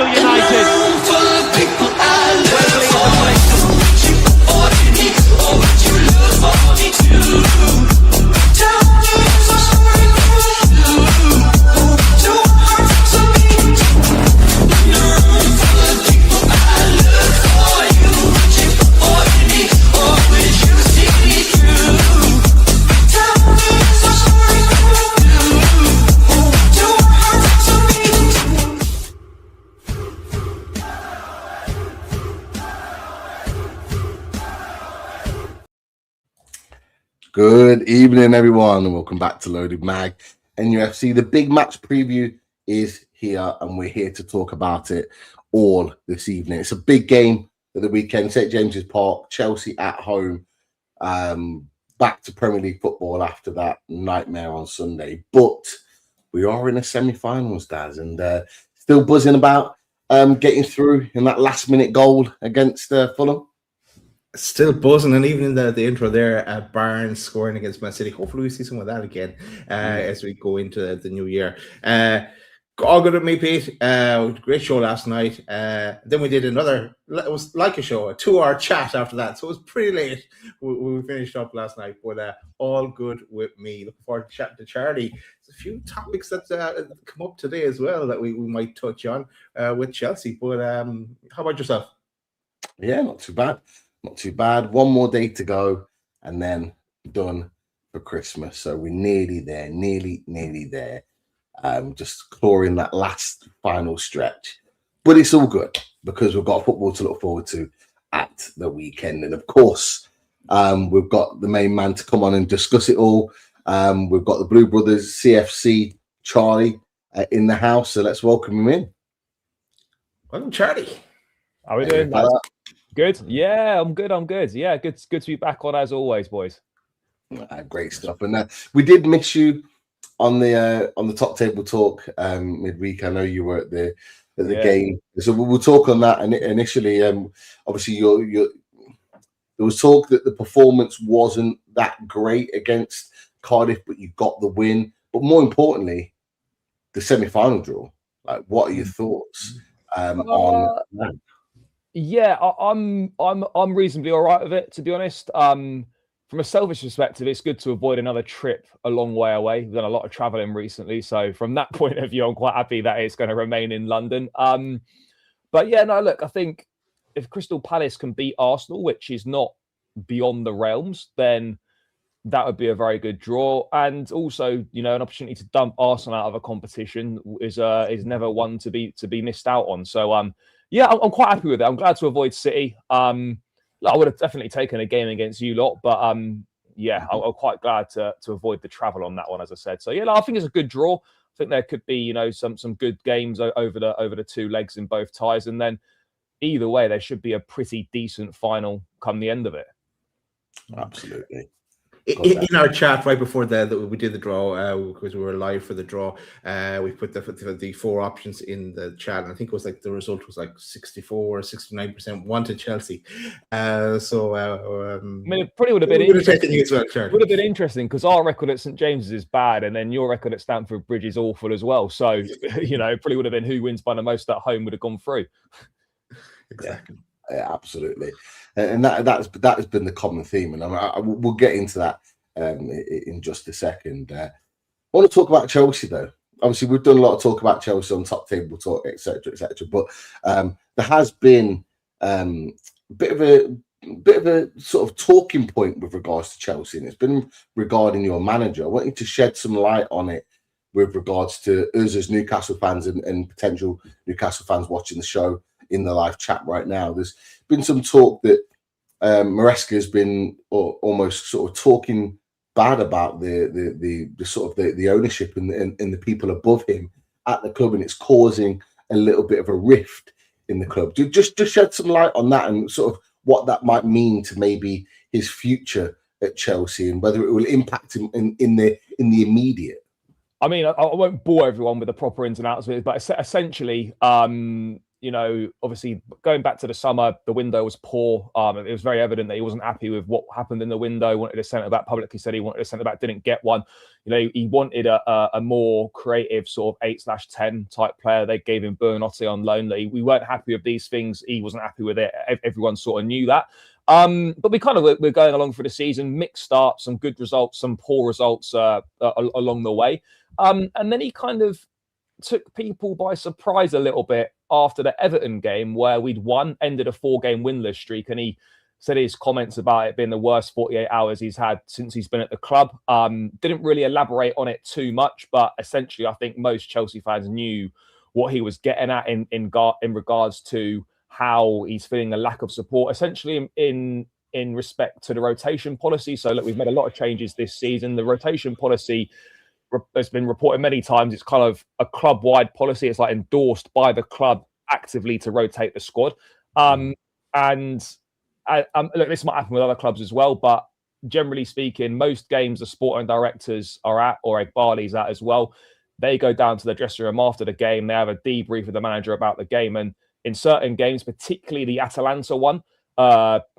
Newcastle United. Good evening, everyone, and welcome back to Loaded Mag NUFC. The big match preview is here, and we're here to talk about it all this evening. It's a big game at the weekend, St James's Park, Chelsea at home, back to Premier League football after that nightmare on Sunday. But we are in a semi-finals, Daz, and still buzzing about getting through in that last-minute goal against Fulham. Still buzzing, and even in the intro there, Barnes scoring against Man City. Hopefully we see some of that again as we go into the new year. All good with me, Pete. Great show last night. Then we did another, it was like a show, a 2-hour chat after that. So it was pretty late when we finished up last night, but all good with me. Looking forward to chatting to Charlie. There's a few topics that come up today as well that we might touch on with Chelsea. But how about yourself? Yeah, not too bad. Not too bad. One more day to go, and then done for Christmas. So we're nearly there, nearly there. Just clawing that last final stretch. But it's all good because we've got football to look forward to at the weekend. And of course, we've got the main man to come on and discuss it all. We've got the Blue Brothers CFC Charlie in the house. So let's welcome him in. Welcome, Charlie. How are we doing? Good. Yeah, I'm good. Yeah, good to be back on as always, boys. Great stuff. And we did miss you on the top table talk midweek. I know you were at the game, so we'll talk on that. And initially, obviously, there was talk that the performance wasn't that great against Cardiff, but you got the win. But more importantly, the semi-final draw. Like, what are your thoughts on that? Yeah, I'm reasonably all right with it, to be honest. From a selfish perspective, it's good to avoid another trip a long way away. We've done a lot of traveling recently, so from that point of view, I'm quite happy that it's going to remain in London. But yeah, no, look, I think if Crystal Palace can beat Arsenal, which is not beyond the realms, then that would be a very good draw. And also, you know, an opportunity to dump Arsenal out of a competition is never one to be missed out on. So yeah, I'm quite happy with it. I'm glad to avoid City. I would have definitely taken a game against you lot, but yeah, I'm quite glad to avoid the travel on that one, as I said. So yeah, I think it's a good draw. I think there could be, you know, some good games over the two legs in both ties, and then either way, there should be a pretty decent final come the end of it. Absolutely. In our chat right before we did the draw, because we were live for the draw, we put the four options in the chat, and I think it was like the result was like 64 or 69% wanted Chelsea. I mean, it probably would have been interesting. Would have been interesting because our record at St James's is bad, and then your record at Stamford Bridge is awful as well. So you know, it probably would have been who wins by the most at home would have gone through. Exactly. Yeah, absolutely, and that has been the common theme, and we'll get into that in just a second. I want to talk about Chelsea, though. Obviously, we've done a lot of talk about Chelsea on Top Table Talk, etc., etc. But there has been a bit of a sort of talking point with regards to Chelsea, and it's been regarding your manager. I want you to shed some light on it with regards to us as Newcastle fans and potential Newcastle fans watching the show in the live chat right now. There's been some talk that Maresca has been almost sort of talking bad about the sort of the ownership and the people above him at the club, and it's causing a little bit of a rift in the club. Just shed some light on that and sort of what that might mean to maybe his future at Chelsea and whether it will impact him in the immediate. I mean, I won't bore everyone with the proper ins and outs of it, but essentially, obviously going back to the summer, the window was poor. It was very evident that he wasn't happy with what happened in the window. Wanted a centre back. Publicly said he wanted a centre back. Didn't get one. He wanted a more creative sort of 8/10 type player. They gave him Bernotти on loan. We weren't happy with these things. He wasn't happy with it. Everyone sort of knew that. But we're going along for the season. Mixed starts, some good results, some poor results along the way. And then he kind of took people by surprise a little bit after the Everton game where we'd ended a 4-game winless streak, and he said his comments about it being the worst 48 hours he's had since he's been at the club. Didn't really elaborate on it too much, but essentially I think most Chelsea fans knew what he was getting at in regards to how he's feeling a lack of support, essentially in respect to the rotation policy. So look, we've made a lot of changes this season. The rotation policy has been reported many times. It's kind of a club-wide policy. It's like endorsed by the club actively to rotate the squad. Look, this might happen with other clubs as well, but generally speaking, most games the sporting directors are at, or Egbali's at as well, they go down to the dressing room after the game. They have a debrief with the manager about the game. And in certain games, particularly the Atalanta one,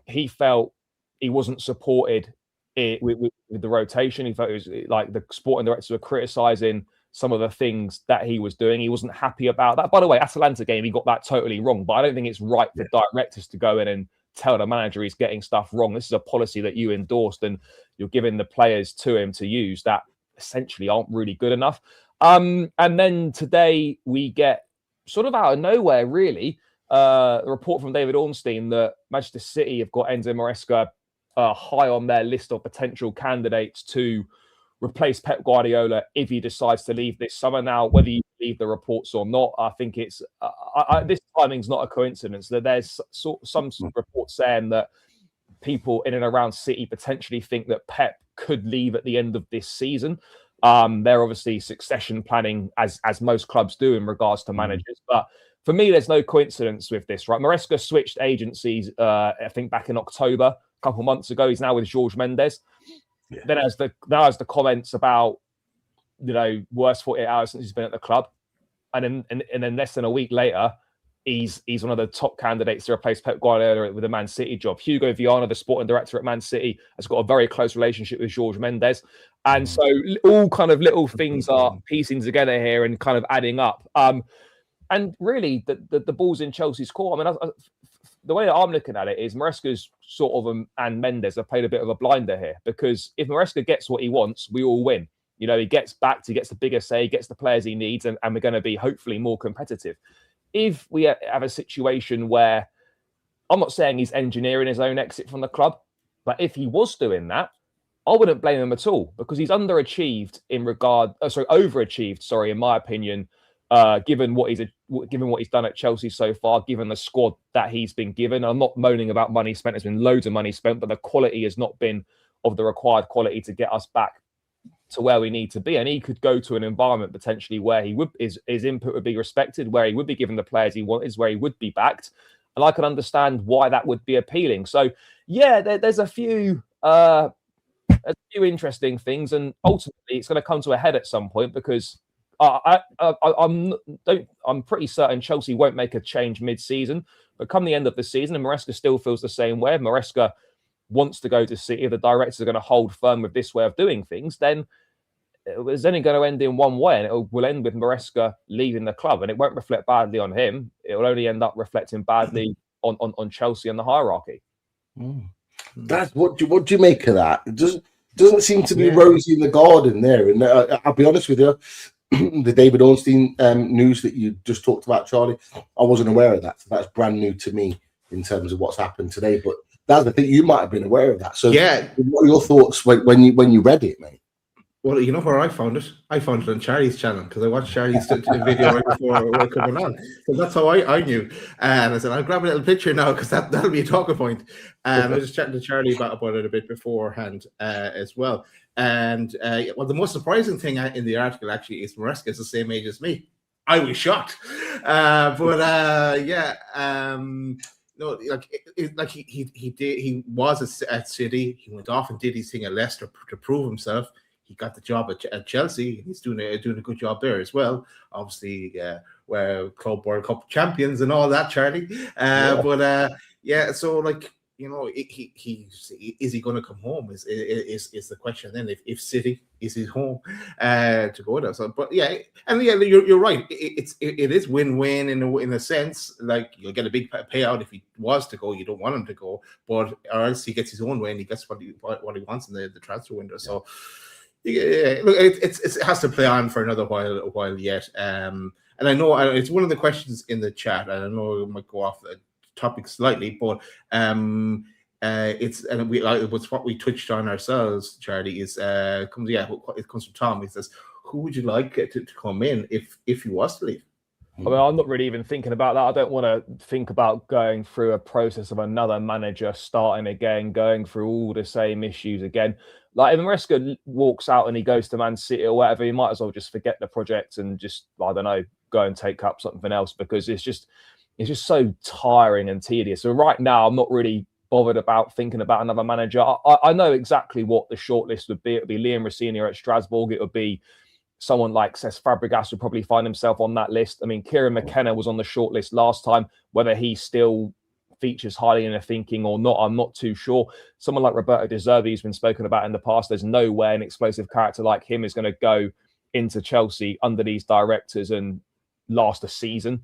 he felt he wasn't supported with the rotation. He felt it was like the sporting directors were criticising some of the things that he was doing. He wasn't happy about that. By the way, Atalanta game, he got that totally wrong. But I don't think it's right for directors to go in and tell the manager he's getting stuff wrong. This is a policy that you endorsed, and you're giving the players to him to use that essentially aren't really good enough. And then today we get sort of out of nowhere, really, a report from David Ornstein that Manchester City have got Enzo Maresca high on their list of potential candidates to replace Pep Guardiola if he decides to leave this summer. Now, whether you believe the reports or not, I think it's this timing's not a coincidence. That there's some reports saying that people in and around City potentially think that Pep could leave at the end of this season. They're obviously succession planning, as most clubs do in regards to managers. But for me, there's no coincidence with this, right? Maresca switched agencies, I think, back in October, a couple months ago. He's now with Jorge Mendes. Yeah. Then as the comments about, worst 48 hours since he's been at the club. And then less than a week later, he's one of the top candidates to replace Pep Guardiola with a Man City job. Hugo Viana, the sporting director at Man City, has got a very close relationship with Jorge Mendes. And so all kind of little things are piecing together here and kind of adding up. And really, the ball's in Chelsea's court. I mean, the way that I'm looking at it is Maresca's sort of and Mendes have played a bit of a blinder here, because if Maresca gets what he wants, we all win. He gets backed, he gets the bigger say, he gets the players he needs, and we're going to be hopefully more competitive. If we have a situation where, I'm not saying he's engineering his own exit from the club, but if he was doing that, I wouldn't blame him at all, because he's overachieved, in my opinion, given what he's done at Chelsea so far, given the squad that he's been given. I'm not moaning about money spent. There's been loads of money spent, but the quality has not been of the required quality to get us back to where we need to be. And he could go to an environment potentially where his input would be respected, where he would be given the players he wanted, where he would be backed. And I can understand why that would be appealing. So yeah, there's a few interesting things, and ultimately it's going to come to a head at some point, because I'm pretty certain Chelsea won't make a change mid-season. But come the end of the season, and Maresca still feels the same way, if Maresca wants to go to City, if the directors are going to hold firm with this way of doing things, then it's only going to end in one way, and it will end with Maresca leaving the club, and it won't reflect badly on him. It will only end up reflecting badly on Chelsea and the hierarchy. That's what do you make of that? It doesn't seem to be rosy in the garden there. And I'll be honest with you, the David Ornstein news that you just talked about, Charlie, I wasn't aware of that. So that's brand new to me in terms of what's happened today. But that's the thing, you might have been aware of that. So what are your thoughts when you read it, mate? Well, you know where I found it? I found it on Charlie's channel, because I watched Charlie's video right before we're coming on. So that's how I knew. And I said, I'll grab a little picture now, because that'll be a talking point. And I was just chatting to Charlie about it a bit beforehand as well. And well, the most surprising thing in the article actually is Maresca is the same age as me. I was shocked. No, he was at City. He went off and did his thing at Leicester to prove himself. He got the job at Chelsea. He's doing a good job there as well. Obviously, Club World Cup champions and all that, Charlie. But yeah, so like, you know, is he going to come home? Is the question then? If City is his home to go there? So, but yeah, and yeah, you're right. It is win-win in a sense. Like, you'll get a big payout if he was to go. You don't want him to go, but or else he gets his own way and he gets what he wants in the transfer window. So yeah, look, it has to play on for another while yet. And I know it's one of the questions in the chat. And I know it might go off the topic slightly, but it's what we touched on ourselves, Charlie, is it comes from Tom. He says, who would you like to come in if he was to leave? I mean, I'm not really even thinking about that. I don't want to think about going through a process of another manager starting again, going through all the same issues again. Like, if Maresca walks out and he goes to Man City or whatever, he might as well just forget the project and just, I don't know, go and take up something else, because it's just so tiring and tedious. So right now, I'm not really bothered about thinking about another manager. I know exactly what the shortlist would be. It would be Liam Rossini at Strasbourg. It would be someone like Cesc Fabregas would probably find himself on that list. I mean, Kieran McKenna was on the shortlist last time. Whether he still features highly in the thinking or not, I'm not too sure. Someone like Roberto De Zerbi has been spoken about in the past. There's no way an explosive character like him is going to go into Chelsea under these directors and last a season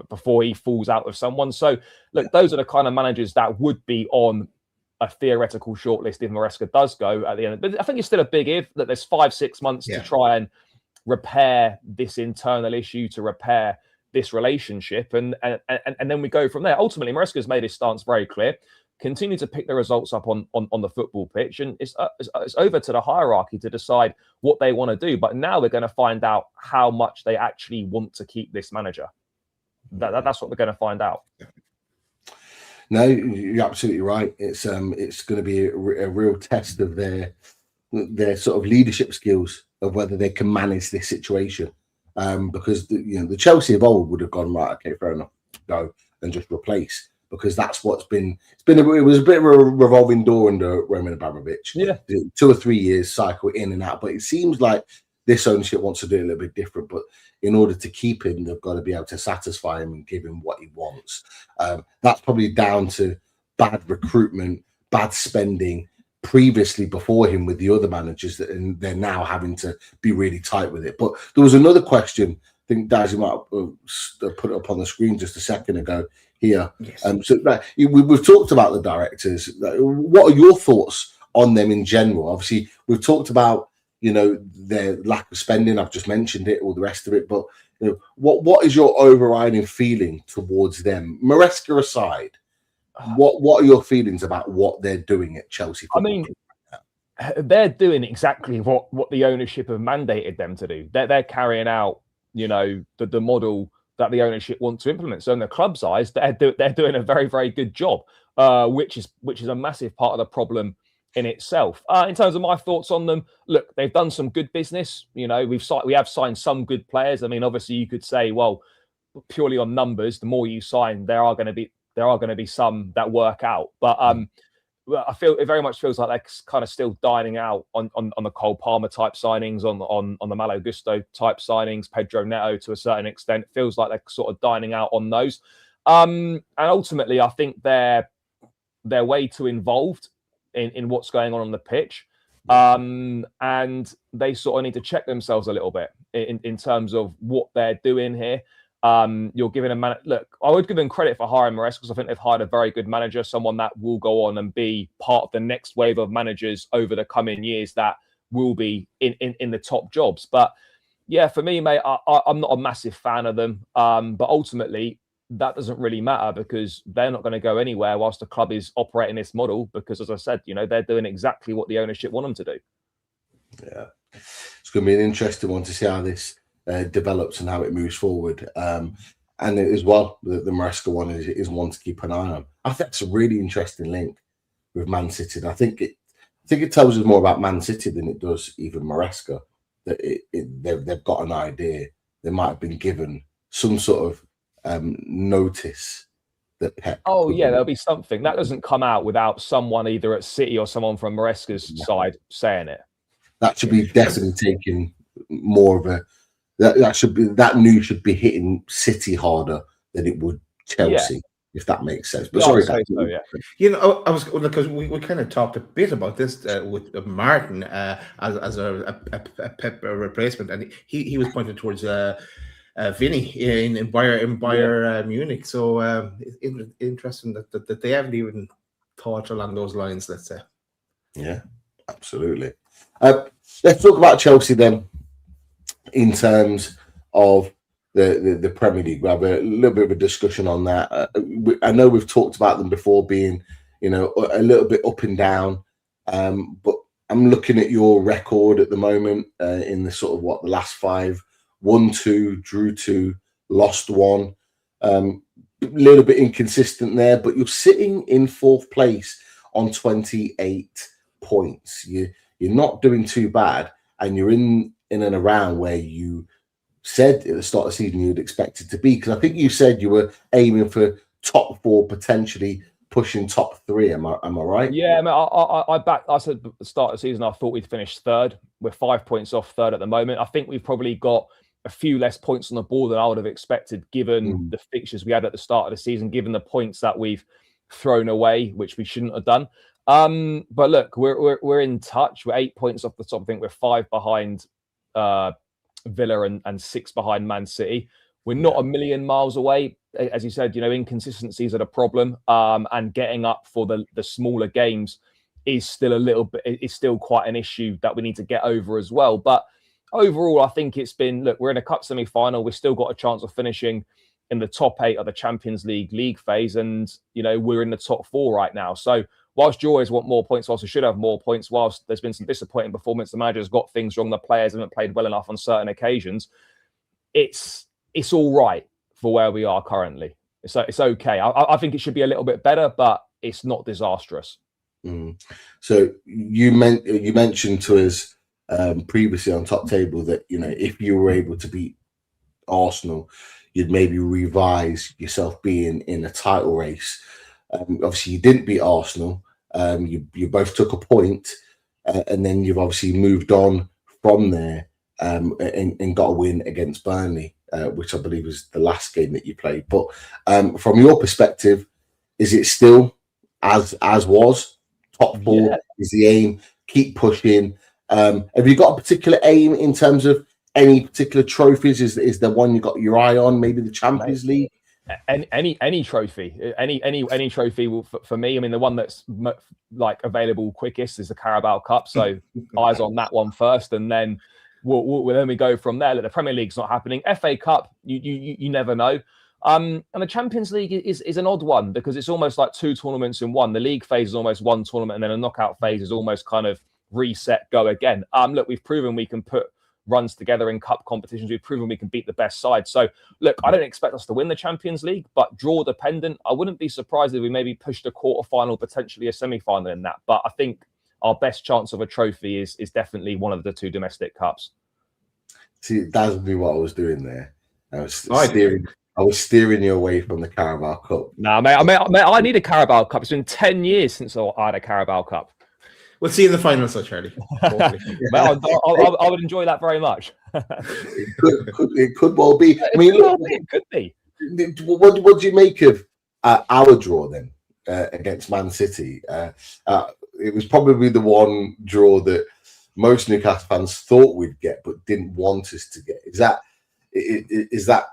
before he falls out with someone. So look, those are the kind of managers that would be on a theoretical shortlist if Maresca does go at the end. But I think it's still a big if, that there's 5-6 months to try and repair this internal issue, to repair this relationship, and then we go from there. Ultimately, Maresca's made his stance very clear. Continue to pick the results up on the football pitch, and it's over to the hierarchy to decide what they want to do. But now we're going to find out how much they actually want to keep this manager. That's what we're going to find out. No, you're absolutely right. It's going to be a real test of their sort of leadership skills, of whether they can manage this situation. Because the Chelsea of old would have gone, right, okay, fair enough, go and just replace, because that's what's been. It was a bit of a revolving door under Roman Abramovich. Yeah, 2 or 3 years cycle in and out, but it seems like this ownership wants to do it a little bit different. But in order to keep him, they've got to be able to satisfy him and give him what he wants. That's probably down to bad recruitment, bad spending previously before him with the other managers, and they're now having to be really tight with it. But there was another question. I think Daz, you might have put it up on the screen just a second ago here. Yes. So we've talked about the directors. What are your thoughts on them in general? Obviously, we've talked about their lack of spending. I've just mentioned it, all the rest of it. But what is your overriding feeling towards them, Maresca aside? What are your feelings about what they're doing at Chelsea? I mean, they're doing exactly what the ownership have mandated them to do. They're carrying out, the model that the ownership want to implement. So in the club's eyes, they're doing a very, very good job, which is a massive part of the problem in itself. In terms of my thoughts on them, look, they've done some good business. We have signed some good players. I mean, obviously, you could say, well, purely on numbers, the more you sign, there are going to be some that work out. But I feel it very much feels like they're kind of still dining out on the Cole Palmer type signings, on the Malo Gusto type signings, Pedro Neto to a certain extent. It feels like they're sort of dining out on those. And ultimately, I think they're way too involved in what's going on the pitch. And they sort of need to check themselves a little bit in terms of what they're doing here. You're giving a man. Look, I would give them credit for hiring Maresca, because I think they've hired a very good manager, someone that will go on and be part of the next wave of managers over the coming years that will be in the top jobs. But yeah, for me, mate, I'm not a massive fan of them. But ultimately, that doesn't really matter, because they're not going to go anywhere whilst the club is operating this model. Because, as I said, they're doing exactly what the ownership want them to do. Yeah, it's going to be an interesting one to see how this develops and how it moves forward. And as well, the Maresca one is one to keep an eye on. I think it's a really interesting link with Man City. And I think it tells us more about Man City than it does even Maresca. That they've got an idea. They might have been given some sort of notice that Pep. Oh yeah, there'll be something that doesn't come out without someone either at City or someone from Maresca's side saying it. That should be definitely taken more of that news should be hitting City harder than it would Chelsea, if that makes sense. But sorry, so, yeah. I was because we kind of talked a bit about this with Martin as a Pep replacement, and he was pointing towards Vinny in Bayern Munich. So interesting that they haven't even thought along those lines. Let's say. Yeah, absolutely. Let's talk about Chelsea then, in terms of the Premier League. We'll have a little bit of a discussion on that. I know we've talked about them before being, a little bit up and down, but I'm looking at your record at the moment in the sort of the last 5, won 2, drew 2, lost 1. A little bit inconsistent there, but you're sitting in 4th place on 28 points. You're not doing too bad, and you're in and around where you said at the start of the season you'd expect it to be, because I think you said you were aiming for top 4, potentially pushing top 3. Am I right? Yeah, I said at the start of the season I thought we'd finish 3rd. We're 5 points off 3rd at the moment. I think we've probably got a few less points on the board than I would have expected, given the fixtures we had at the start of the season, given the points that we've thrown away, which we shouldn't have done. But look, we're in touch. We're 8 points off the top. I think we're 5 behind Villa and 6 behind Man City. We're not a million miles away. As you said, inconsistencies are the problem, and getting up for the smaller games is still quite an issue that we need to get over as well. But overall, I think it's been, look, we're in a cup semi-final. We've still got a chance of finishing in the top 8 of the Champions League phase, and we're in the top 4 right now. So whilst you always want more points, whilst we should have more points, whilst there's been some disappointing performance, the manager's got things wrong, the players haven't played well enough on certain occasions, it's all right for where we are currently. It's okay. I think it should be a little bit better, but it's not disastrous. So you mentioned to us previously on Top Table that if you were able to beat Arsenal, you'd maybe revise yourself being in a title race. Obviously, you didn't beat Arsenal. You both took a point, and then you've obviously moved on from there and got a win against Burnley, which I believe was the last game that you played. But from your perspective, is it still as was? Top 4 is the aim. Keep pushing. Have you got a particular aim in terms of any particular trophies? Is there one you got your eye on? Maybe the Champions League. Any trophy, any trophy will, for me. I mean, the one that's available quickest is the Carabao Cup. So eyes on that one first, and then we go from there. Like, the Premier League's not happening. FA Cup, you never know. And the Champions League is an odd one because it's almost like 2 tournaments in one. The league phase is almost one tournament, and then a knockout phase is almost kind of reset, go again. Look, we've proven we can put runs together in cup competitions. We've proven we can beat the best side. So, look, I don't expect us to win the Champions League, but draw dependent. I wouldn't be surprised if we maybe pushed a quarter-final, potentially a semi-final in that. But I think our best chance of a trophy is definitely one of the 2 domestic cups. See, that's what I was doing there. I was steering you away from the Carabao Cup. No, mate, I need a Carabao Cup. It's been 10 years since I had a Carabao Cup. We'll see you in the final, so Charlie. I would enjoy that very much. It could well be. I mean, it could be. What do you make of our draw then against Man City? It was probably the one draw that most Newcastle fans thought we'd get, but didn't want us to get. Is that,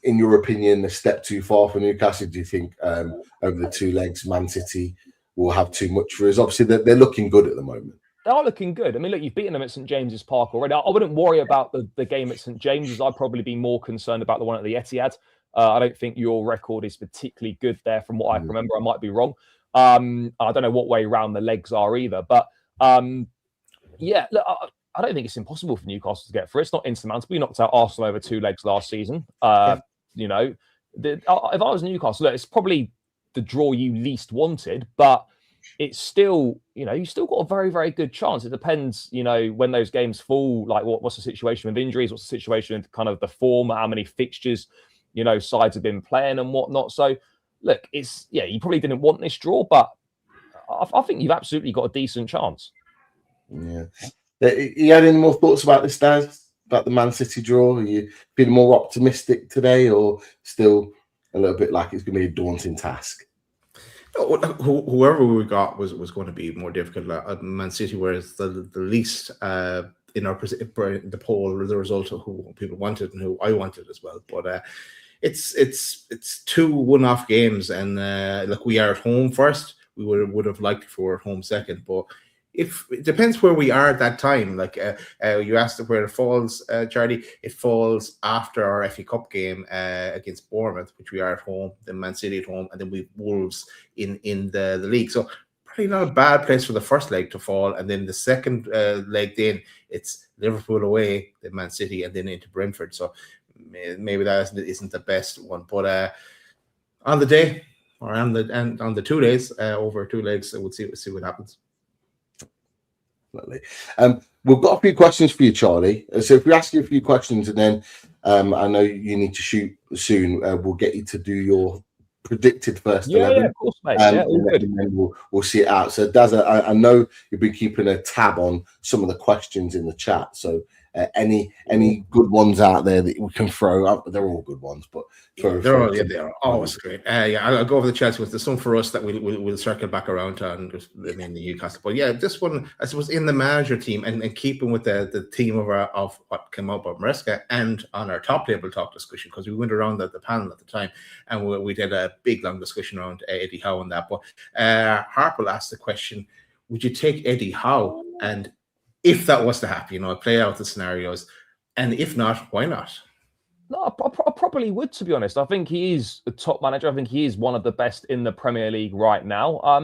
in your opinion, a step too far for Newcastle? Do you think over the 2 legs, Man City will have too much for us? Obviously, they're looking good at the moment. They are looking good. I mean, look, you've beaten them at St James's Park already. I wouldn't worry about the game at St James's. I'd probably be more concerned about the one at the Etihad. I don't think your record is particularly good there from what I can remember. I might be wrong. I don't know what way round the legs are either. But, yeah, look, I don't think it's impossible for Newcastle to get through. It's not insurmountable. We knocked out Arsenal over 2 legs last season. If I was Newcastle, look, it's probably the draw you least wanted, but it's still, you still got a very, very good chance. It depends, when those games fall, like what's the situation with injuries, what's the situation with kind of the form, how many fixtures, sides have been playing and whatnot. So, look, you probably didn't want this draw, but I think you've absolutely got a decent chance. Yeah. You had any more thoughts about this, Daz? about the Man City draw? Are you feeling more optimistic today, or still a little bit like it's going to be a daunting task? Whoever we got was going to be more difficult. Man City was the least in the poll, the result of who people wanted and who I wanted as well. But it's 2 one-off games, and look, we are at home first. We would have liked if we were at home second, but if it depends where we are at that time. Like you asked where it falls, Charlie. It falls after our FA Cup game against Bournemouth, which we are at home, then Man City at home, and then we Wolves in the league. So probably not a bad place for the first leg to fall, and then the second leg, then it's Liverpool away, then Man City, and then into Brentford. So maybe that isn't the best one, but on the day or on the 2 days over 2 legs, we'll see what happens. We've got a few questions for you, Charlie. So if we ask you a few questions, and then I know you need to shoot soon, we'll get you to do your predicted first 11. Yeah, of course, mate. All good. And then we'll see it out. So Daz, I know you've been keeping a tab on some of the questions in the chat. So any good ones out there that we can throw up? They're all good ones, but they're always great. I'll go over the chats with. There's some for us that we'll circle back around to, and in the Newcastle. But yeah, this one I suppose in the manager team and keeping with the theme of what came up about Maresca and on our top table talk discussion, because we went around the panel at the time and we did a big long discussion around Eddie Howe and that. But Harper asked the question: would you take Eddie Howe? And if that was to happen, play out the scenarios, and if not, why not? No, I probably would, to be honest. I think he is a top manager. I think he is one of the best in the Premier League right now. I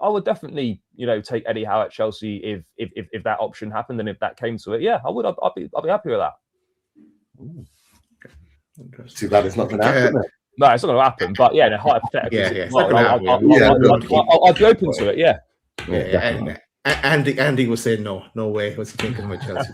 would definitely, take Eddie Howe at Chelsea if that option happened, and if that came to it. Yeah, I would. I'd be happy with that. Interesting. Too bad it's not going to happen. No, it's not going to happen. But yeah, hypothetically, I'd be open to it. Yeah. Andy was saying no way was he thinking about Chelsea.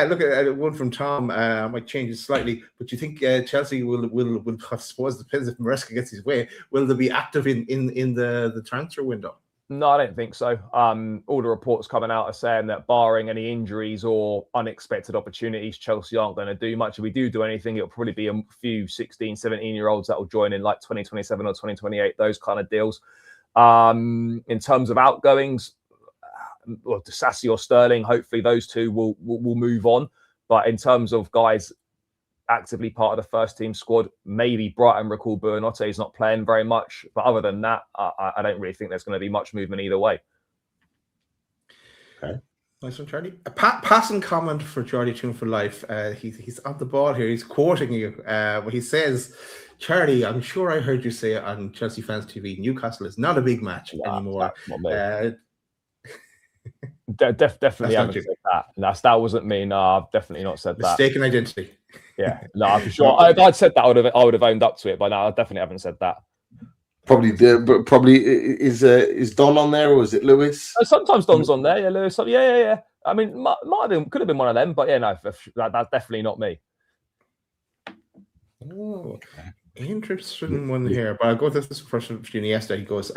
Look at one from Tom. I might change it slightly, but you think Chelsea will I suppose it depends if Maresca gets his way, will they be active in the transfer window? No, I don't think so. All the reports coming out are saying that barring any injuries or unexpected opportunities, Chelsea aren't going to do much. If we do anything, it'll probably be a few 16, 17-year-olds that will join in like 2027 or 2028, those kind of deals. In terms of outgoings, well, Disasi or Sterling, hopefully those two will move on. But in terms of guys actively part of the first team squad, maybe Brighton recall Buonanotte is not playing very much. But other than that, I don't really think there's going to be much movement either way. Okay. Nice one, Charlie. A passing comment for Charlie Tune for Life. He's on the ball here. He's quoting you. He says, Charlie, I'm sure I heard you say on Chelsea Fans TV, Newcastle is not a big match anymore. Definitely haven't said that. That wasn't me. No, I've definitely not said that. Mistaken identity. Yeah, no, for sure. If I'd said that, I would have owned up to it. But no, I definitely haven't said that. Probably is Don on there, or is it Lewis? Sometimes Don's on there. Yeah, Lewis. Yeah. I mean, could have been one of them, but yeah, no, that's definitely not me. Oh, interesting one here. But I'll go to this first from Iniesta. He goes,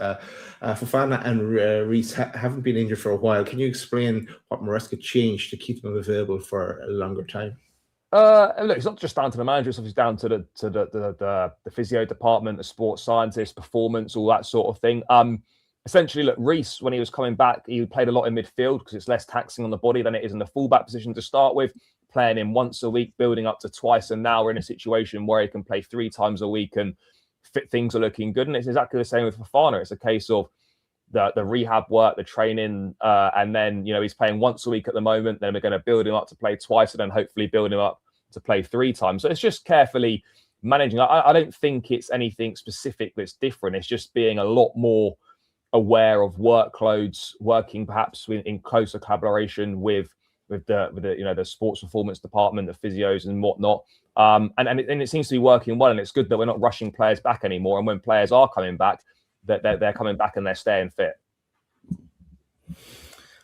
Fofana and Reece haven't been injured for a while. Can you explain what Maresca changed to keep them available for a longer time? Look, it's not just down to the manager. It's obviously down to the physio department, the sports scientists, performance, all that sort of thing. Essentially, look, Reece, when he was coming back, he played a lot in midfield because it's less taxing on the body than it is in the fullback position to start with. Playing him once a week, building up to twice, and now we're in a situation where he can play 3 times a week and things are looking good. And it's exactly the same with Fofana. It's a case of the rehab work, the training, and then he's playing once a week at the moment. Then we're going to build him up to play twice, and then hopefully build him up to play 3 times. So it's just carefully managing. I don't think it's anything specific that's different. It's just being a lot more aware of workloads, working perhaps in closer collaboration with the sports performance department, the physios and whatnot. And it seems to be working well, and it's good that we're not rushing players back anymore. And when players are coming back, that they're coming back and they're staying fit.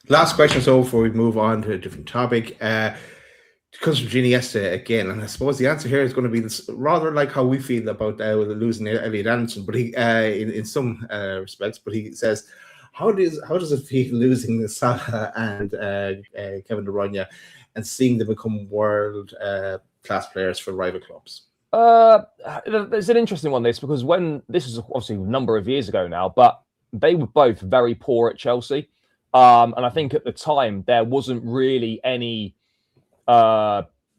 Last question, so before we move on to a different topic. It comes from Iniesta again, and I suppose the answer here is going to be rather like how we feel about losing Elliot Anderson, but he in some respects. But he says, How does it feel losing Salah and Kevin De Bruyne and seeing them become world class players for rival clubs? There's an interesting one, this, because when this is obviously a number of years ago now, but they were both very poor at Chelsea. And I think at the time there wasn't really any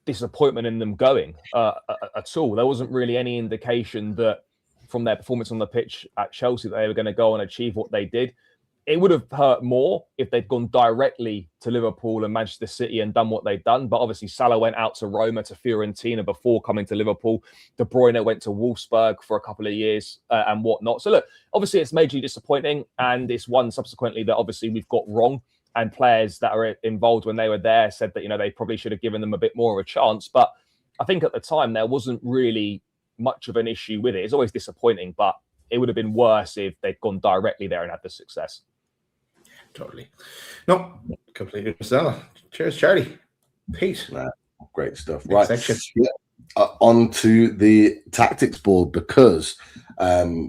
disappointment in them going at all. There wasn't really any indication that from their performance on the pitch at Chelsea that they were going to go and achieve what they did. It would have hurt more if they'd gone directly to Liverpool and Manchester City and done what they'd done. But obviously, Salah went out to Roma, to Fiorentina before coming to Liverpool. De Bruyne went to Wolfsburg for a couple of years and whatnot. So look, obviously, it's majorly disappointing. And it's one subsequently that obviously we've got wrong. And players that are involved when they were there said that, they probably should have given them a bit more of a chance. But I think at the time, there wasn't really much of an issue with it. It's always disappointing, but it would have been worse if they'd gone directly there and had the success. Totally. No, completely understand. Cheers, Charlie. Pete. Great stuff. Next Right. section. On to the tactics board, because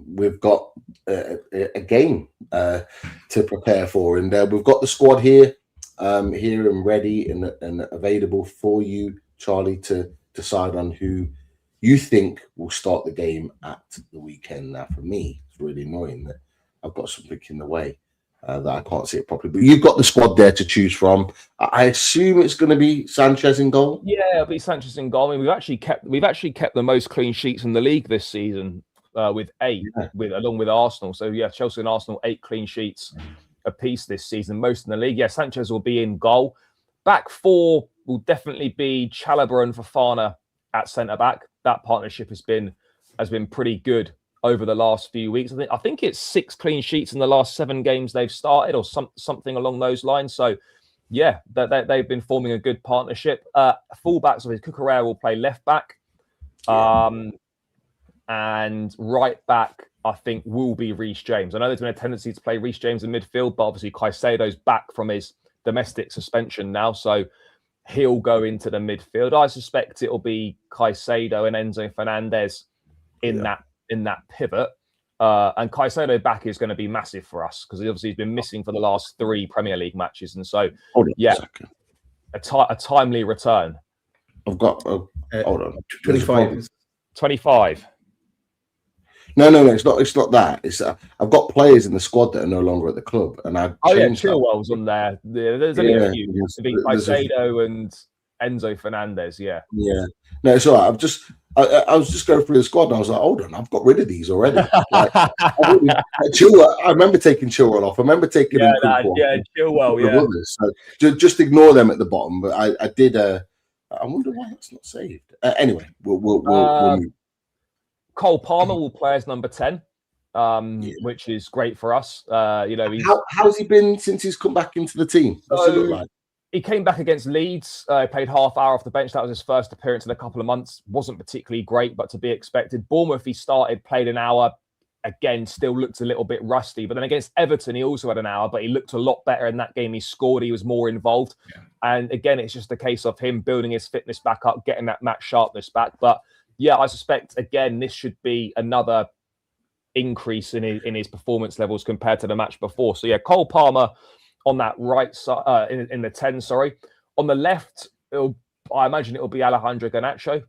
we've got a game to prepare for, and we've got the squad here and ready and available for you, Charlie, to decide on who you think will start the game at the weekend. Now, for me, it's really annoying that I've got something in the way that I can't see it properly. But you've got the squad there to choose from. I assume it's going to be Sanchez in goal. Yeah, it'll be Sanchez in goal. I mean, we've actually kept the most clean sheets in the league this season with 8, along with Arsenal. So yeah, Chelsea and Arsenal 8 clean sheets apiece this season, most in the league. Yeah, Sanchez will be in goal. Back 4 will definitely be Chalobah and Fofana at centre back. That partnership has been pretty good over the last few weeks. I think it's 6 clean sheets in the last 7 games they've started, or something along those lines. So yeah, they've been forming a good partnership. Fullbacks, obviously, Cucurella will play left back. And right back, I think, will be Reece James. I know there's been a tendency to play Reece James in midfield, but obviously Caicedo's back from his domestic suspension now, so he'll go into the midfield. I suspect it'll be Caicedo and Enzo Fernandez in that pivot. And Caicedo back is going to be massive for us, because obviously he's been missing for the last 3 Premier League matches. And so, a timely return. I've got, hold on. 25. 25. No, it's not that. It's I've got players in the squad that are no longer at the club, and Chilwell's on there. There's only a few. It'll be Caicedo and Enzo Fernandez. Yeah. No, it's all right. I was just going through the squad, and I was like, hold on, I've got rid of these already. Chilwell, I remember taking Chilwell off. I remember taking Chilwell. Yeah. Others, so just ignore them at the bottom. But I did. I wonder why that's not saved. Anyway, we'll move. Cole Palmer will play as number 10, which is great for us. How's he been since he's come back into the team? What's he look like? He came back against Leeds, played half hour off the bench. That was his first appearance in a couple of months. Wasn't particularly great, but to be expected. Bournemouth, he started, played an hour. Again, still looked a little bit rusty. But then against Everton, he also had an hour, but he looked a lot better in that game. He scored. He was more involved. Yeah. And again, it's just a case of him building his fitness back up, getting that match sharpness back. But yeah, I suspect, again, this should be another increase in his performance levels compared to the match before. So yeah, Cole Palmer on that right side, in the 10, sorry. On the left, I imagine it'll be Alejandro Garnacho,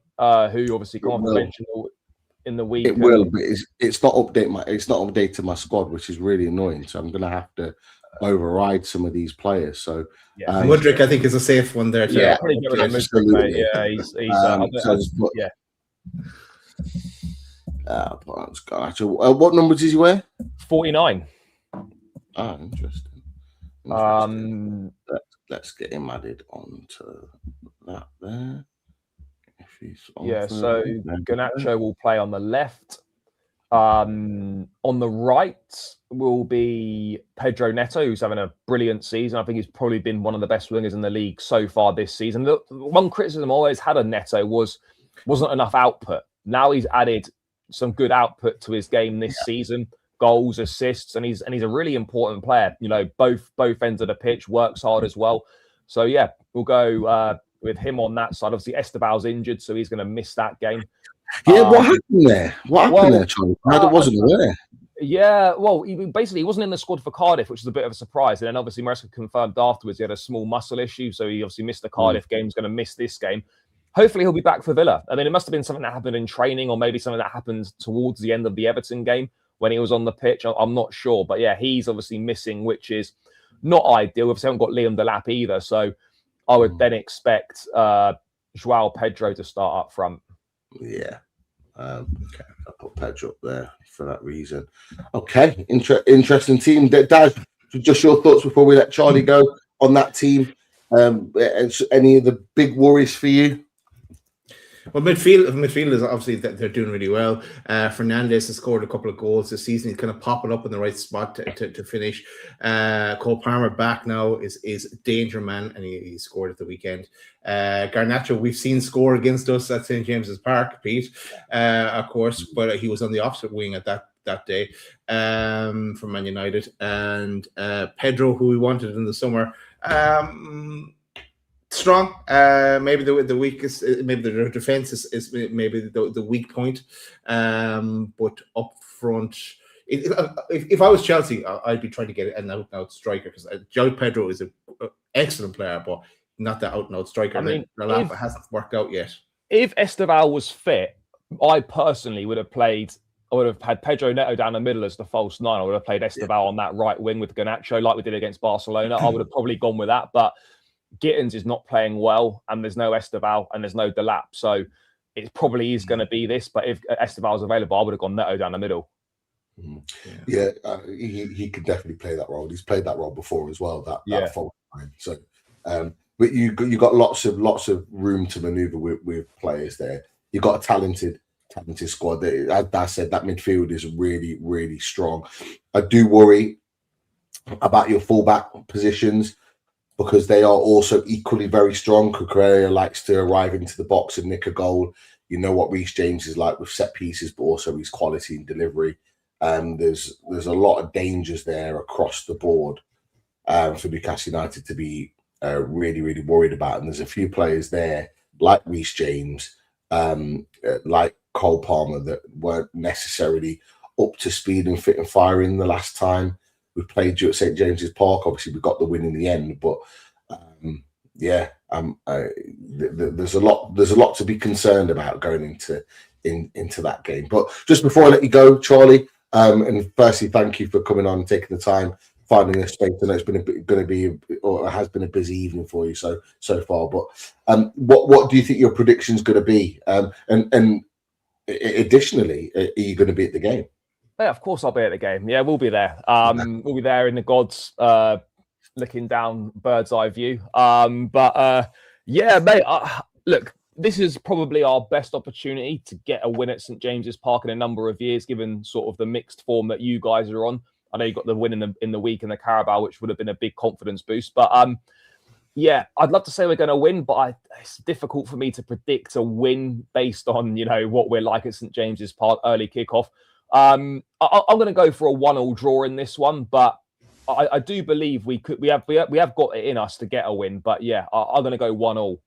who obviously can't mention in the week. It will, but it's not updated my squad, which is really annoying. So I'm going to have to override some of these players. So Mudryk, I think, is a safe one there too. Yeah, what numbers does he wear? 49. Interesting. Let's get him added onto that there. So Garnacho will play on the left. On the right will be Pedro Neto, who's having a brilliant season. I think he's probably been one of the best wingers in the league so far this season. The one criticism I always had of Neto wasn't enough output. Now he's added some good output to his game this season. Goals, assists, and he's a really important player. Both ends of the pitch, works hard as well. So yeah, we'll go with him on that side. Obviously, Estebal's injured, so he's going to miss that game. Yeah, what happened there? What happened there, Charlie? I wasn't aware. Yeah, well, he wasn't in the squad for Cardiff, which is a bit of a surprise. And then obviously Maresca confirmed afterwards he had a small muscle issue, so he obviously missed the Cardiff game. He's going to miss this game. Hopefully he'll be back for Villa. I mean, it must have been something that happened in training, or maybe something that happened towards the end of the Everton game when he was on the pitch. I'm not sure, but yeah, he's obviously missing, which is not ideal. We obviously haven't got Liam Delap either, so I would then expect Joao Pedro to start up front. Yeah. I'll put Pedro up there for that reason. Okay, interesting team. Dad, just your thoughts before we let Charlie go on that team. Any of the big worries for you? Well, midfield is obviously that they're doing really well. Fernandez has scored a couple of goals this season. He's kind of popping up in the right spot to finish. Cole Palmer back now is danger man, and he scored at the weekend. Garnacho, we've seen score against us at St. James's Park, Pete, of course, but he was on the opposite wing at that day for Man United. And Pedro, who we wanted in the summer, strong. Maybe the weakest. Maybe the defense is maybe the weak point. But up front, if I was Chelsea, I'd be trying to get an out-and-out striker, because João Pedro is an excellent player, but not the out-and-out striker. I mean, it hasn't worked out yet. If Esteval was fit, I personally would have had Pedro Neto down the middle as the false nine. I would have played Esteval on that right wing with Garnacho, like we did against Barcelona. I would have probably gone with that, but Gittins is not playing well, and there's no Esteval and there's no Delap, so it probably is going to be this. But if Esteval's available, I would have gone Neto down the middle. Yeah, he could definitely play that role. He's played that role before as well. That false line. So, but you got lots of room to maneuver with players there. You got a talented squad. As I said, that midfield is really, really strong. I do worry about your fullback positions, because they are also equally very strong. Cucurella likes to arrive into the box and nick a goal. You know what Reece James is like with set pieces, but also his quality and delivery. There's a lot of dangers there across the board for Newcastle United to be really, really worried about. And there's a few players there like Reece James, like Cole Palmer, that weren't necessarily up to speed and fit and firing the last time we played you at St. James's Park. Obviously, we got the win in the end, but there's a lot to be concerned about going into that game. But just before I let you go, Charlie, and firstly, thank you for coming on and taking the time, finding a space. I know it's been has been a busy evening for you so far. But what do you think your prediction's going to be? And additionally, are you going to be at the game? Yeah, of course I'll be at the game. Yeah, we'll be there. We'll be there in the gods, looking down bird's eye view. Yeah, mate. Look, this is probably our best opportunity to get a win at St. James's Park in a number of years, given sort of the mixed form that you guys are on. I know you got the win in the week in the Carabao, which would have been a big confidence boost. But yeah, I'd love to say we're going to win, but it's difficult for me to predict a win based on what we're like at St. James's Park early kickoff. I'm going to go for a 1-1 draw in this one, but I do believe we have got it in us to get a win. But yeah, I'm going to go 1-1.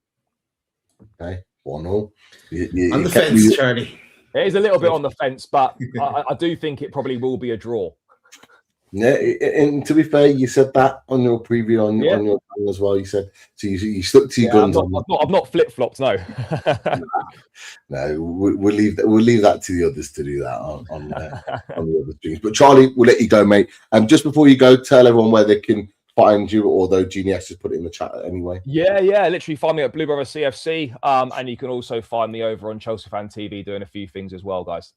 Okay, 1-1. On the fence, Charlie. It is a little bit on the fence, but I do think it probably will be a draw. Yeah, and to be fair, you said that on your preview on your channel as well. You said so. You stuck to your guns. I've not flip flopped. No, no. We'll leave that to the others to do that on the other streams. But Charlie, we'll let you go, mate. Just before you go, tell everyone where they can find you. Although Genius has put it in the chat anyway. Yeah. Literally find me at Blue Brother CFC, and you can also find me over on Chelsea Fan TV doing a few things as well, guys.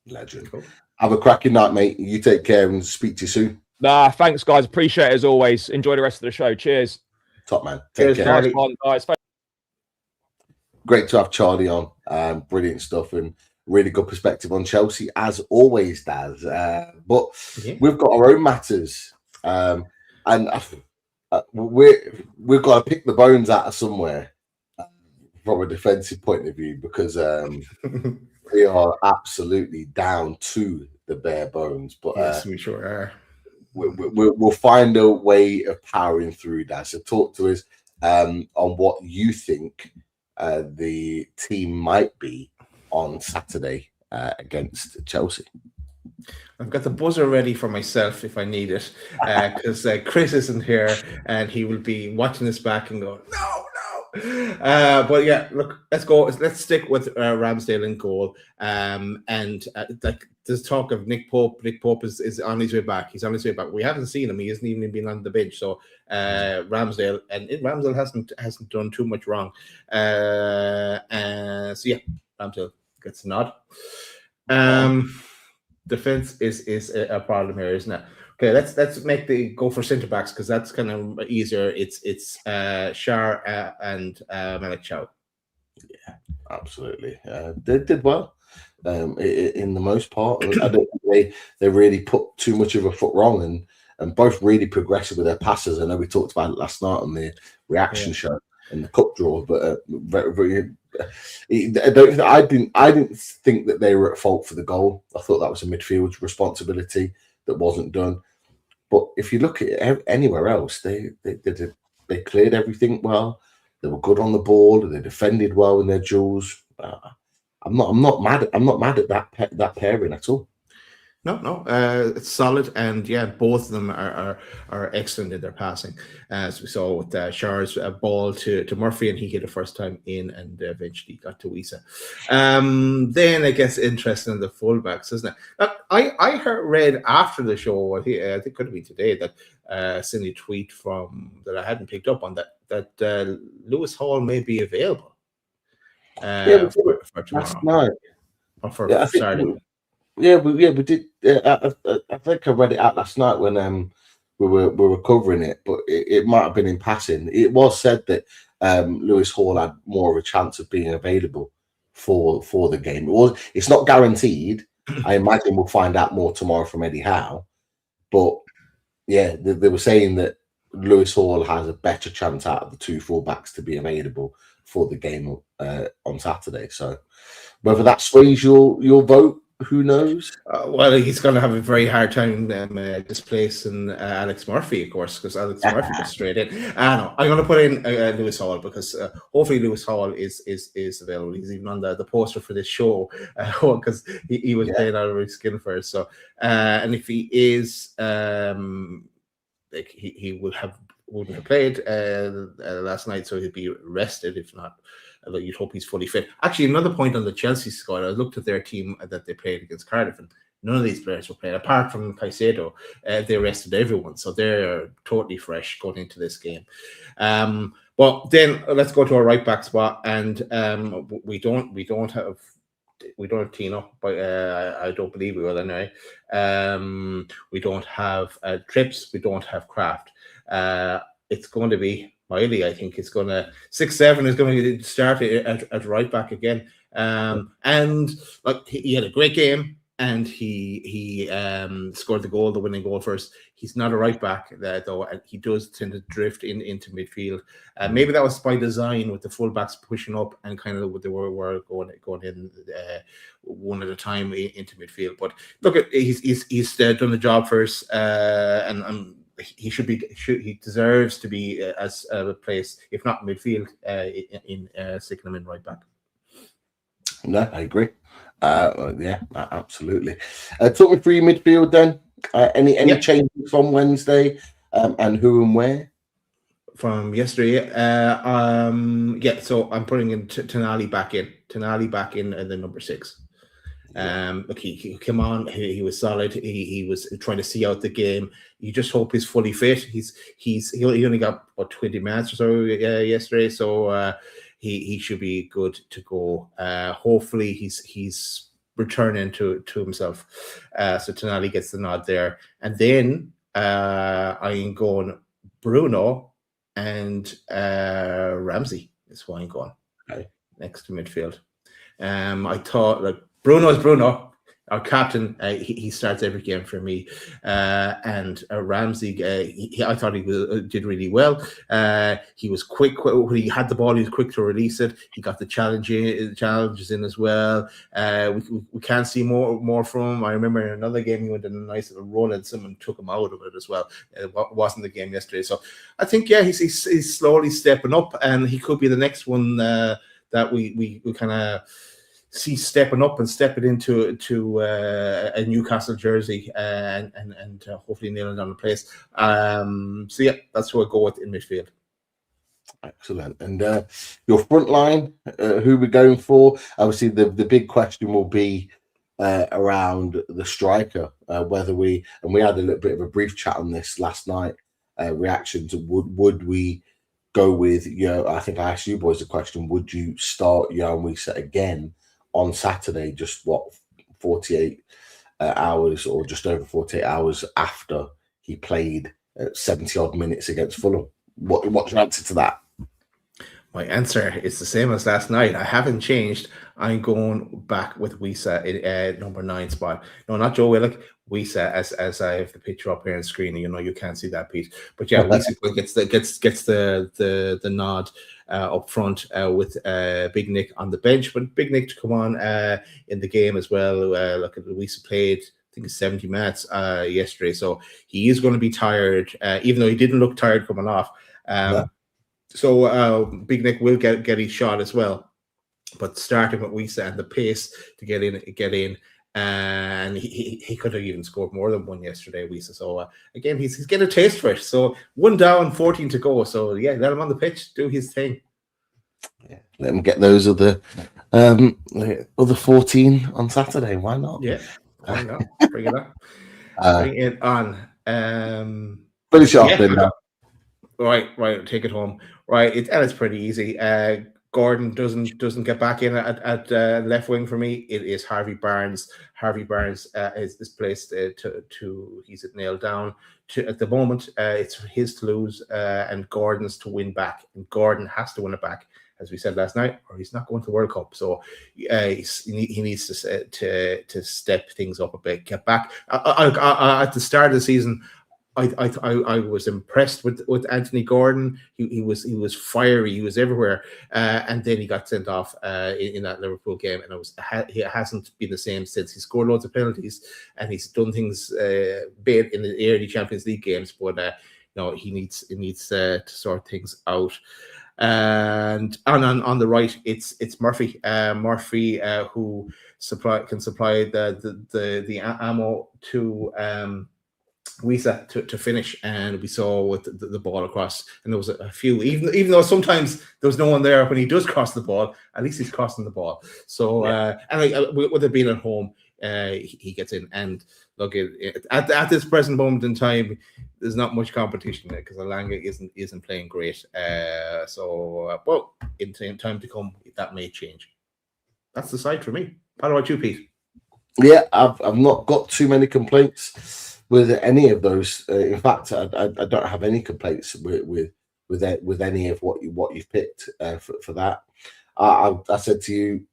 Legend. Cool. Have a cracking night, mate. You take care and speak to you soon. Thanks, guys. Appreciate it as always. Enjoy the rest of the show. Cheers. Top man. Take care. Nice one, guys. Great to have Charlie on. Brilliant stuff and really good perspective on Chelsea, as always, Daz. But we've got our own matters. And we've got to pick the bones out of somewhere from a defensive point of view, because we are absolutely down to the bare bones. But yes, we sure are. We'll find a way of powering through that. So talk to us on what you think the team might be on Saturday against Chelsea. I've got the buzzer ready for myself if I need it, because Chris isn't here and he will be watching this back and go, no. But yeah, look, let's go. Let's stick with Ramsdale in goal. And like there's talk of Nick Pope. Nick Pope is on his way back. He's on his way back. We haven't seen him. He hasn't even been on the bench. So Ramsdale hasn't done too much wrong. So yeah, Ramsdale gets a nod. Defense is a problem here, isn't it? Okay, let's go for centre backs because that's kind of easier. It's Shar and Malik Chow. Yeah, absolutely. They did well in the most part. I don't think they really put too much of a foot wrong, and both really progressive with their passes. I know we talked about it last night on the reaction show in the cup draw, but very, very. I didn't think that they were at fault for the goal. I thought that was a midfield responsibility that wasn't done. But if you look at it anywhere else, they cleared everything well. They were good on the ball. They defended well in their duels. I'm not mad at that pairing at all. No, it's solid, and yeah, both of them are excellent in their passing. As we saw with Shar's ball to Murphy, and he hit it first time in, and eventually got to Wisa. Then I guess interesting in the fullbacks, isn't it? I read after the show, I think it could have been today, that sent a tweet from that I hadn't picked up on that Lewis Hall may be available. For tomorrow. Last night. Or for Saturday. Yeah, we did. I think I read it out last night when we were covering it, but it might have been in passing. It was said that Lewis Hall had more of a chance of being available for the game. It's not guaranteed. I imagine we'll find out more tomorrow from Eddie Howe. But yeah, they were saying that Lewis Hall has a better chance out of the two fullbacks to be available for the game on Saturday. So whether that sways your vote, who knows? Well, he's going to have a very hard time displacing Alex Murphy, of course, because Alex Murphy goes straight in. No, I'm going to put in Lewis Hall because hopefully Lewis Hall is available. He's even on the poster for this show because he was playing out of his skin first. So, and if he is, he wouldn't have played last night, so he'd be rested. If not, you'd hope he's fully fit. Actually, another point on the Chelsea squad, I looked at their team that they played against Cardiff, and none of these players were playing, apart from Caicedo. They rested everyone, so they're totally fresh going into this game. But then let's go to our right back spot, and we don't have Tino, but I don't believe we will anyway. We don't have Trips. We don't have Kraft. It's going to be Miley. I think it's going to 6-7 is going to start at right back again. And like he had a great game, and he scored the winning goal first. He's not a right back though, and he does tend to drift into midfield. Maybe that was by design with the fullbacks pushing up and kind of they were going in one at a time into midfield. But look, he's done the job first, and he deserves to be as a place, if not midfield, in sticking him in right back. No, I agree. Yeah, absolutely. Talk me through your midfield then. Any changes from Wednesday, and who and where? From yesterday, so I'm putting in Tonali back in and then number 6. Look, he came on. He was solid. He was trying to see out the game. You just hope he's fully fit. He only got 20 minutes or so yesterday, so he should be good to go. Hopefully he's returning to himself. So Tonali gets the nod there, and then I'm going Bruno and Ramsey. Is who I'm going next to midfield. I thought like. Bruno is Bruno, our captain. He starts every game for me. And Ramsey, I thought he did really well. He was quick. When he had the ball, he was quick to release it. He got the challenges in as well. We can't see more from him. I remember in another game, he went in a nice little run and someone took him out of it as well. It wasn't the game yesterday. So I think, he's slowly stepping up, and he could be the next one that we kind of see stepping up and stepping into a Newcastle jersey and hopefully nailing down the place. So yeah, that's who I go with in midfield. Excellent. And your front line, who we're going for? Obviously, the big question will be around the striker, whether we had a little bit of a brief chat on this last night. Reactions: would we go with, I think I asked you boys the question: would you start Jan Wiese again on Saturday? Just 48 hours, or just over 48 hours after he played 70 odd minutes against Fulham. What's your answer to that? My answer is the same as last night. I haven't changed. I'm going back with Wiese in number 9 spot. No, not Joe Willock. Wiese, as I have the picture up here on screen. You can't see that, Pete. But yeah, Wiese gets the nod up front with Big Nick on the bench. But Big Nick to come on in the game as well. Look at Wiese played, I think, 70 minutes yesterday, so he is going to be tired, even though he didn't look tired coming off. So Big Nick will get his shot as well. But starting with Wiese and the pace to get in, and he could have even scored more than one yesterday, Wiese. So again, he's getting a taste for it. So 1 down, 14 to go. So yeah, let him on the pitch, do his thing. Yeah, let him get those other 14 on Saturday. Why not? Yeah, why not? Bring it up. Bring it on. Finish off then. Right. Take it home. Right, it's pretty easy. Gordon doesn't get back in at left wing for me. It is Harvey Barnes. Harvey Barnes is placed he's nailed down to at the moment. It's his to lose and Gordon's to win back. And Gordon has to win it back, as we said last night, or he's not going to the World Cup. So he needs to step things up a bit, get back. At the start of the season, I was impressed with Anthony Gordon. He was fiery. He was everywhere, and then he got sent off in that Liverpool game, and he hasn't been the same since. He scored loads of penalties, and he's done things bad in the early Champions League games. But no, he needs to sort things out. And on the right, it's Murphy. Murphy who can supply the ammo to Wiese to finish, and we saw with the ball across, and there was a few, even though sometimes there was no one there when he does cross the ball, at least he's crossing the ball. So with it being at home, he gets in. And look, at this present moment in time, there's not much competition there because Alanga isn't playing great. Well, in time to come, that may change. That's the side for me. How about you, Pete? Yeah, I've not got too many complaints with any of those. In fact, I don't have any complaints with any of what you've picked for that. I said to you,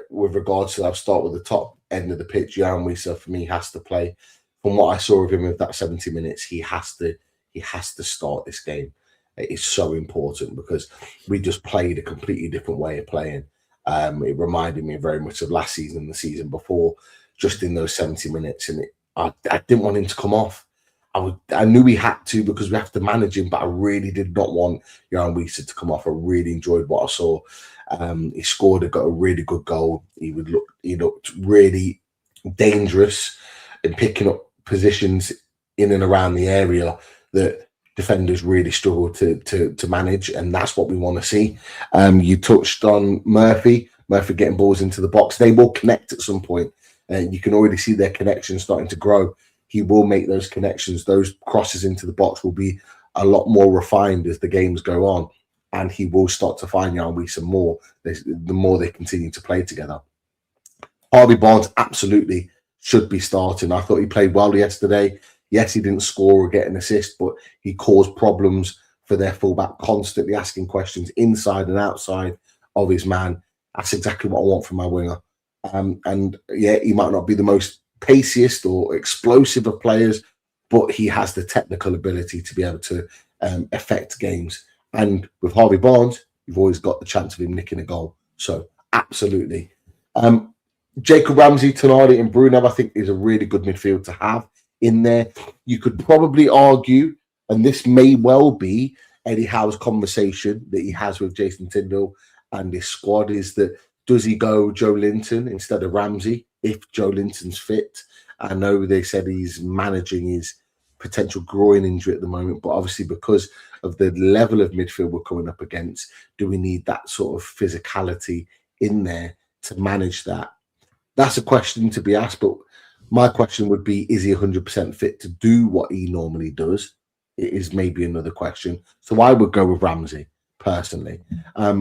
with regards to, I'll start with the top end of the pitch. Jan Wiese for me has to play. From what I saw of him with that 70 minutes, he has to start this game. It is so important because we just played a completely different way of playing. It reminded me very much of last season and the season before, just in those 70 minutes, and I didn't want him to come off. I knew we had to because we have to manage him, but I really did not want Jan Wiese to come off. I really enjoyed what I saw. He got a really good goal. He looked really dangerous in picking up positions in and around the area that defenders really struggle to manage, and that's what we want to see. You touched on Murphy getting balls into the box. They will connect at some point. You can already see their connections starting to grow. He will make those connections. Those crosses into the box will be a lot more refined as the games go on, and he will start to find Jan Wiese more the more they continue to play together. Harvey Barnes absolutely should be starting. I thought he played well yesterday. Yes, he didn't score or get an assist, but he caused problems for their fullback, constantly asking questions inside and outside of his man. That's exactly what I want from my winger. And yeah, he might not be the most paciest or explosive of players, but he has the technical ability to be able to affect games. And with Harvey Barnes, you've always got the chance of him nicking a goal. So absolutely. Jacob Ramsey, Tonali and Bruno, I think, is a really good midfield to have in there. You could probably argue, and this may well be Eddie Howe's conversation that he has with Jason Tyndall and his squad, is that Does he go Joe Linton instead of Ramsey if Joe Linton's fit? I know they said he's managing his potential groin injury at the moment, but obviously because of the level of midfield we're coming up against, do we need that sort of physicality in there to manage that? That's a question to be asked, but my question would be, is he 100% fit to do what he normally does? It is maybe another question. So I would go with Ramsey personally,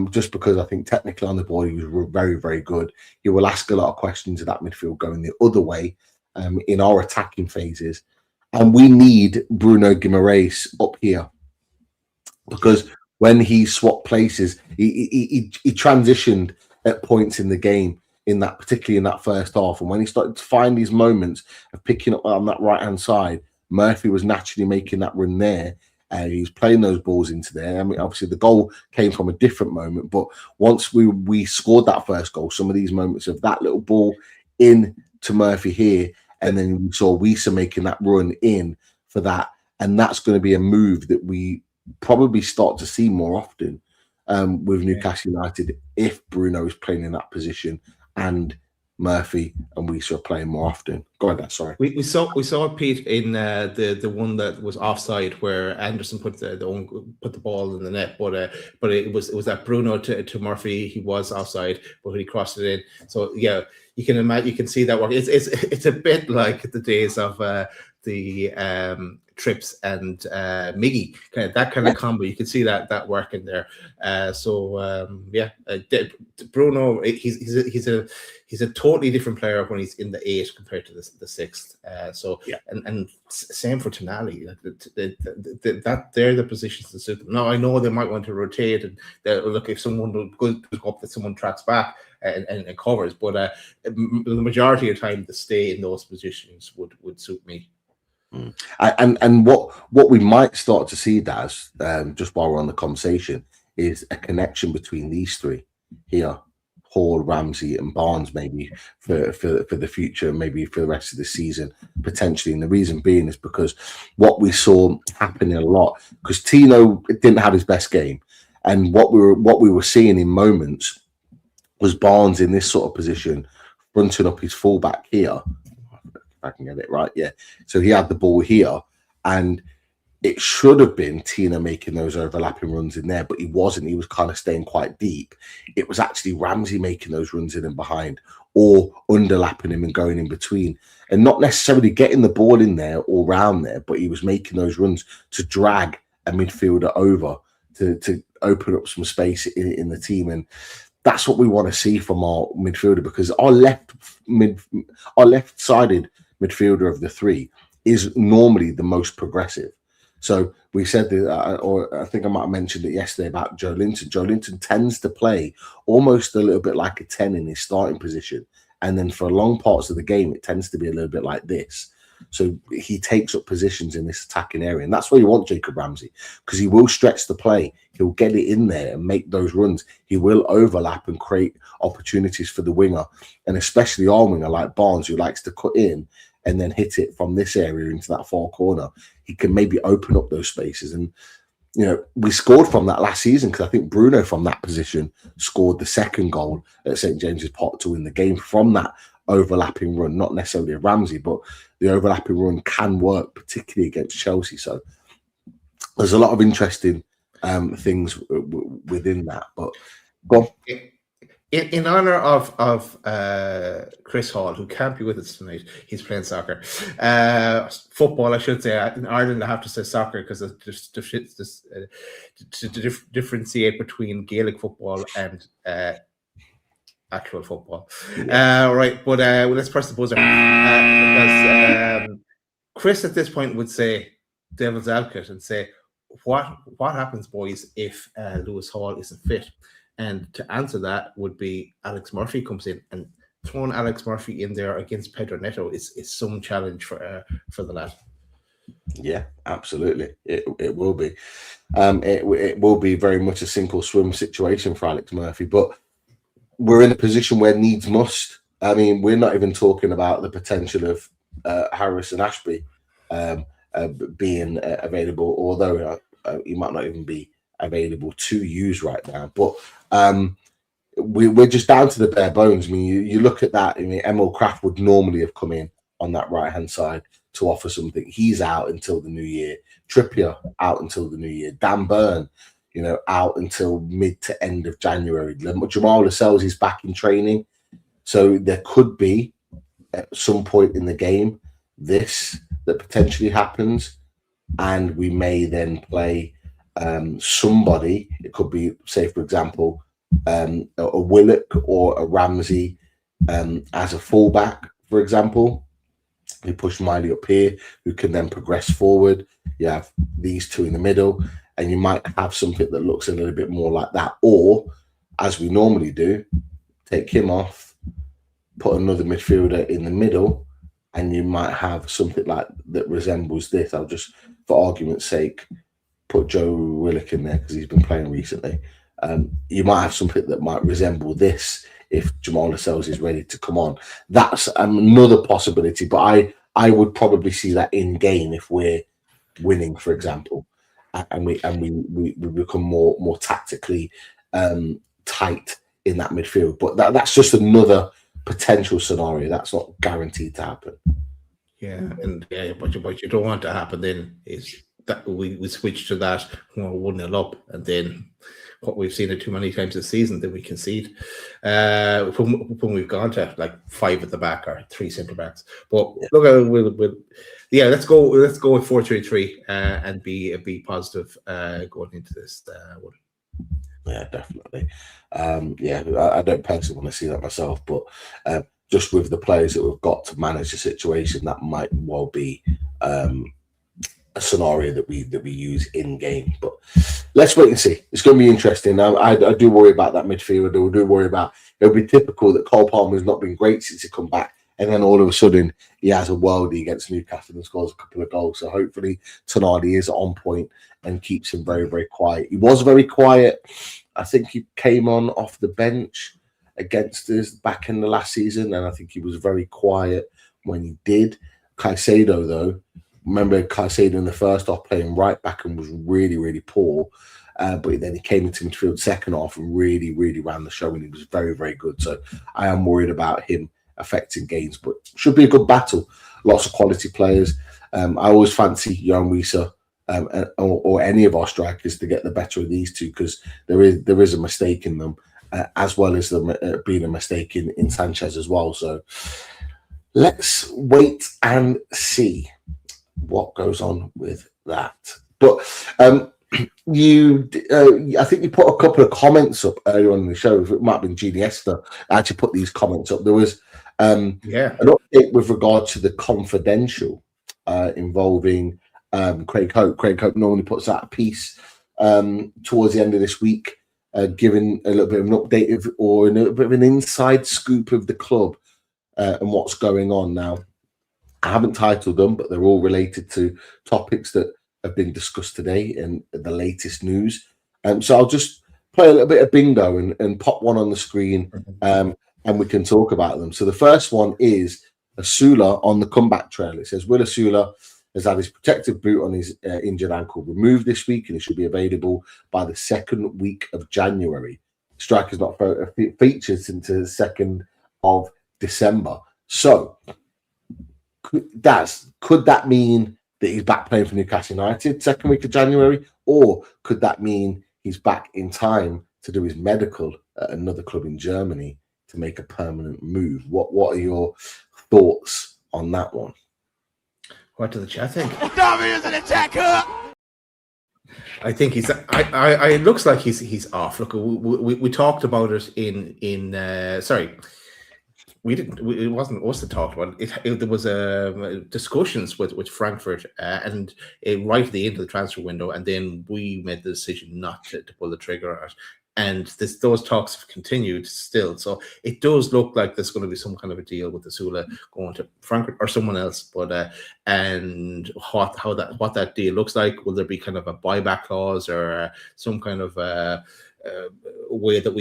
just because I think technically on the ball he was very, very good. He will ask a lot of questions of that midfield going the other way in our attacking phases. And we need Bruno Guimaraes up here because when he swapped places, he transitioned at points in the game, particularly in that first half. And when he started to find these moments of picking up on that right-hand side, Murphy was naturally making that run there. He was playing those balls into there. I mean, obviously the goal came from a different moment, but once we scored that first goal, some of these moments of that little ball in to Murphy here, and then we saw Wisa making that run in for that. And that's going to be a move that we probably start to see more often with Newcastle United if Bruno is playing in that position and Murphy and Wisa are playing more often. Go ahead, sorry. We saw Pete in the one that was offside where Anderson put the ball in the net, but it was that Bruno to Murphy. He was offside, but he crossed it in. So yeah, you can imagine, you can see that work. It's a bit like the days of the Trips and Miggy, kind of that kind of combo. You can see that working there. Bruno, he's a totally different player when he's in the 8 compared to the 6th. And same for Tonali. That they're the positions to suit them. Now I know they might want to rotate and look if someone will go up that someone tracks back and covers, but the majority of the time to stay in those positions would suit me. And what we might start to see, Daz, just while we're on the conversation, is a connection between these three here, Hall, Ramsey, and Barnes, maybe for the future, maybe for the rest of the season, potentially. And the reason being is because what we saw happening a lot, because Tino didn't have his best game, and what we were seeing in moments was Barnes in this sort of position, fronting up his fullback here. I can get it right, yeah. So he had the ball here, and it should have been Tina making those overlapping runs in there, but he wasn't. He was kind of staying quite deep. It was actually Ramsey making those runs in and behind, or underlapping him and going in between, and not necessarily getting the ball in there or round there, but he was making those runs to drag a midfielder over to open up some space in the team. And that's what we want to see from our midfielder, because our left-sided midfielder of the three is normally the most progressive. So we said that, or I think I might have mentioned it yesterday about Joe Linton. Joe Linton tends to play almost a little bit like a 10 in his starting position. And then for long parts of the game, it tends to be a little bit like this. So he takes up positions in this attacking area. And that's where you want Jacob Ramsey, because he will stretch the play. He'll get it in there and make those runs. He will overlap and create opportunities for the winger, and especially our winger like Barnes, who likes to cut in and then hit it from this area into that far corner. He can maybe open up those spaces. And, you know, we scored from that last season, because I think Bruno from that position scored the second goal at St. James's Park to win the game from that overlapping run, not necessarily a Ramsey, but the overlapping run can work, particularly against Chelsea. So there's a lot of interesting things within that. But go on. In honor of Chris Hall, who can't be with us tonight, he's playing soccer. Football, I should say. In Ireland, I have to say soccer because to differentiate between Gaelic football and actual football. Right, but let's press the buzzer. Because Chris at this point would say, devil's advocate, and say, what happens, boys, if Lewis Hall isn't fit? And to answer that would be Alex Murphy comes in, and throwing Alex Murphy in there against Pedro Neto is some challenge for the lad. Yeah, absolutely. It will be. It will be very much a sink or swim situation for Alex Murphy, but we're in a position where needs must. I mean, we're not even talking about the potential of Harris and Ashby being available, although he might not even be available to use right now. But we're just down to the bare bones. I mean, you look at that. I mean, Emil Kraft would normally have come in on that right hand side to offer something. He's out until the new year. Trippier out until the new year. Dan Burn, out until mid to end of January. Jamal Lascelles is back in training, so there could be at some point in the game that potentially happens, and we may then play somebody. It could be, say, for example, a Willock or a Ramsey as a fullback, for example. We push Miley up here, who can then progress forward. You have these two in the middle, and you might have something that looks a little bit more like that. Or, as we normally do, take him off, put another midfielder in the middle, and you might have something like that resembles this. I'll just, for argument's sake, put Joe Willock in there because he's been playing recently. You might have something that might resemble this if Jamal Lascelles is ready to come on. That's another possibility, but I would probably see that in game if we're winning, for example, and we become more tactically tight in that midfield. But that's just another potential scenario. That's not guaranteed to happen. But you don't want to happen then is that we switch to that when we're 1-0 up, and then what we've seen it too many times this season, that we concede when we've gone to like 5 at the back or 3 centre backs. But look, let's go with 4-3-3 and be positive going into this one. Yeah, definitely. I don't personally want to see that myself, but just with the players that we've got to manage the situation, that might well be a scenario that we use in game. But let's wait and see. It's going to be interesting. I do worry about that midfield. I do worry about, it'll be typical that Cole Palmer's not been great since he come back, and then all of a sudden he has a worldie against Newcastle and scores a couple of goals. So hopefully Tonali is on point and keeps him very, very quiet. He was very quiet. I think he came on off the bench against us back in the last season, and I think he was very quiet when he did. Caicedo, though, remember Caicedo in the first half playing right back and was really, really poor. But then he came into midfield second half and really, really ran the show, and he was very, very good. So I am worried about him affecting games, but should be a good battle. Lots of quality players. I always fancy Jan Wieser or any of our strikers to get the better of these two, because there is a mistake in them, as well as them being a mistake in Sanchez as well. So let's wait and see what goes on with that. But I think you put a couple of comments up earlier on in the show. It might have been Genie Esther actually put these comments up. There was an update with regard to the confidential involving Craig Hope. Craig Hope normally puts out a piece towards the end of this week, giving a little bit of an update or a little bit of an inside scoop of the club and what's going on now. I haven't titled them, but they're all related to topics that have been discussed today in the latest news. So I'll just play a little bit of bingo and pop one on the screen, and we can talk about them. So the first one is Asula on the comeback trail. It says, Will Asula has had his protective boot on his injured ankle removed this week, and it should be available by the 2nd week of January. Striker's not featured since the 2nd of December. So could that mean that he's back playing for Newcastle United 2nd week of January, or could that mean he's back in time to do his medical at another club in Germany to make a permanent move? What are your thoughts on that one? What does the chat think? Darby is an attacker. I think he's. It looks like he's off. Look, we talked about it in. Sorry, we didn't. It wasn't us that talked about it. There was discussions with Frankfurt and right at the end of the transfer window, and then we made the decision not to pull the trigger on it. And those talks have continued still. So it does look like there's going to be some kind of a deal with Asula going to Frankfurt or someone else. But and what that deal looks like, will there be kind of a buyback clause or some kind of way that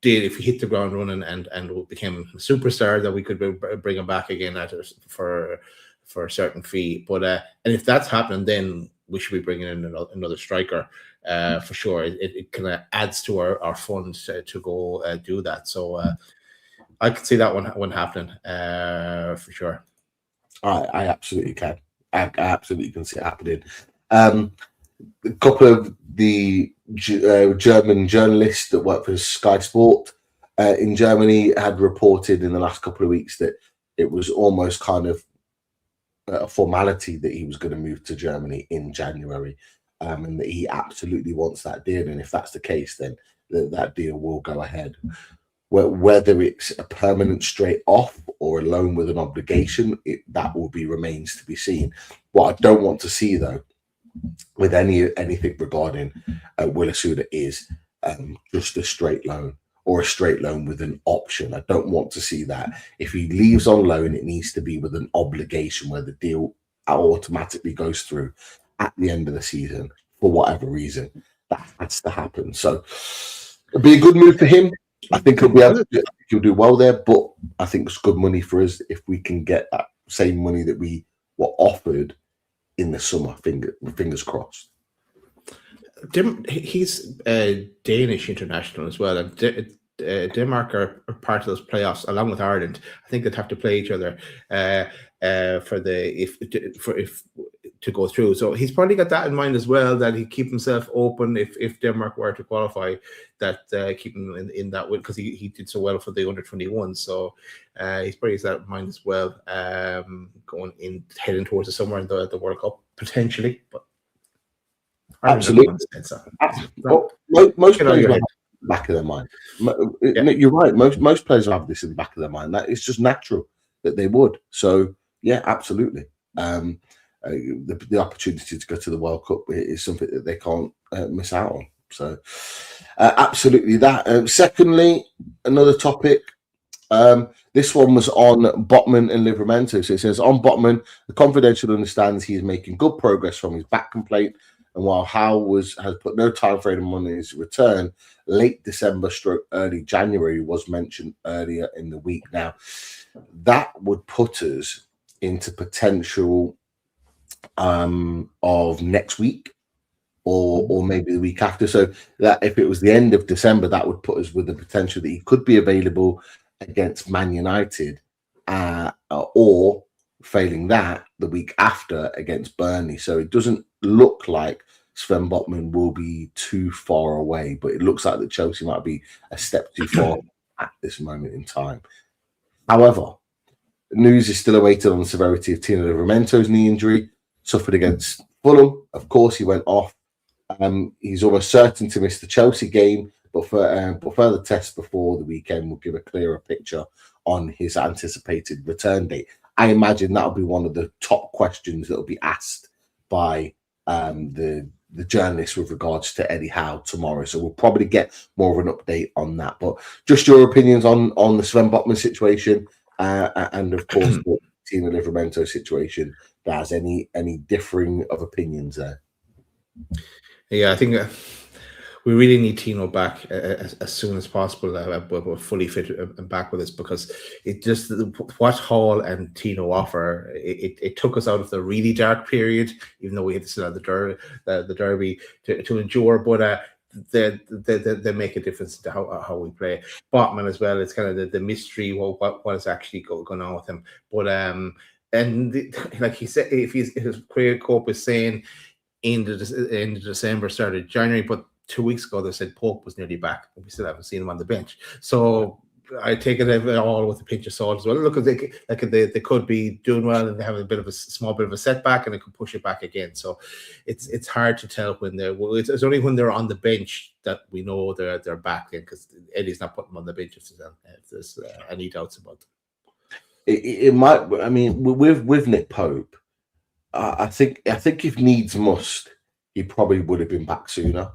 if he hit the ground running and became a superstar, that we could bring him back again for a certain fee. But and if that's happening, then we should be bringing in another striker. for sure. It kind of adds to our fund to go do that. So I could see that one happening for sure. I absolutely can. I absolutely can see it happening. A couple of the German journalists that work for Sky Sport in Germany had reported in the last couple of weeks that it was almost kind of a formality that he was going to move to Germany in January, and that he absolutely wants that deal. And if that's the case, then that deal will go ahead. Whether it's a permanent straight off or a loan with an obligation, that will remains to be seen. What I don't want to see, though, with anything regarding Will Asuda is just a straight loan, or a straight loan with an option. I don't want to see that. If he leaves on loan, it needs to be with an obligation where the deal automatically goes through at the end of the season for whatever reason. That has to happen. So it'll be a good move for him. I think he'll do well there, but I think it's good money for us if we can get that same money that we were offered in the summer. Fingers crossed. He's a Danish international as well, and Denmark are part of those playoffs along with Ireland. I think they'd have to play each other to go through. So he's probably got that in mind as well, that he keep himself open if Denmark were to qualify, that keep him in that win, because he did so well for the under-21. So he's probably got that in mind as well, heading towards the summer in the World Cup potentially. But absolutely, most players have the back of their mind. You're right. Most players have this in the back of their mind. That it's just natural that they would. So yeah, absolutely. The opportunity to go to the World Cup is something that they can't miss out on. So absolutely that. Secondly, another topic. This one was on Botman and Livramento. So it says, on Botman, the confidential understands he is making good progress from his back complaint, and while Howe has put no time frame on his return, late December / early January was mentioned earlier in the week. Now, that would put us into potential of next week or maybe the week after. So that if it was the end of December, that would put us with the potential that he could be available against Man United, or failing that, the week after against Burnley. So it doesn't look like Sven Botman will be too far away, but it looks like that Chelsea might be a step too far at this moment in time. However, news is still awaited on the severity of Tino Livramento's knee injury, suffered against Fulham. Of course, he went off. He's almost certain to miss the Chelsea game, but further tests before the weekend will give a clearer picture on his anticipated return date. I imagine that'll be one of the top questions that will be asked by the journalists with regards to Eddie Howe tomorrow. So we'll probably get more of an update on that. But just your opinions on the Sven Botman situation, and of course the Tino Livramento situation. There's any differing of opinions there? Yeah, I think we really need Tino back as soon as possible. We're fully fit and back with us, because it just what Hall and Tino offer. It took us out of the really dark period, even though we had to still have the derby to endure. But they make a difference to how we play. Botman as well. It's kind of the mystery what is actually going on with him. But like he said, if his career cope is saying in the December, started January, but 2 weeks ago they said Pope was nearly back, but we still haven't seen him on the bench. So I take it all with a pinch of salt as well. Look, they could be doing well and they have a small bit of a setback, and it could push it back again. So it's hard to tell when it's only when they're on the bench that we know they're back in, because Eddie's not putting them on the bench if there's any doubts about them. It might. I mean, with Nick Pope, I think if needs must, he probably would have been back sooner,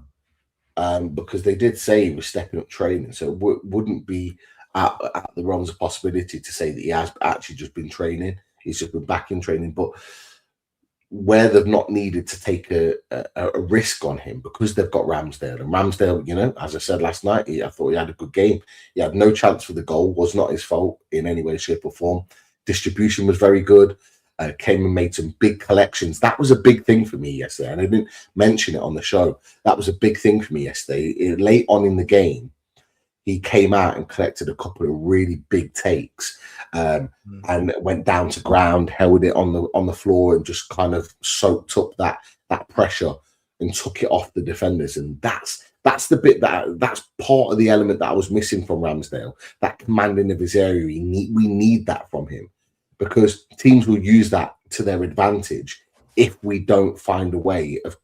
because they did say he was stepping up training, so it wouldn't be at the realms of possibility to say that he has actually just been training. He's just been back in training, but where they've not needed to take a risk on him because they've got Ramsdale, and Ramsdale, as I said last night, I thought he had a good game. He had no chance for the goal, was not his fault in any way, shape or form. Distribution was very good. came and made some big collections. That was a big thing for me yesterday, and I didn't mention it on the show. That was a big thing for me yesterday. Late on in the game, he came out and collected a couple of really big takes, and went down to ground, held it on the floor, and just kind of soaked up that pressure and took it off the defenders. And that's the bit that's part of the element that I was missing from Ramsdale. That commanding of his area, we need that from him, because teams will use that to their advantage if we don't find a way of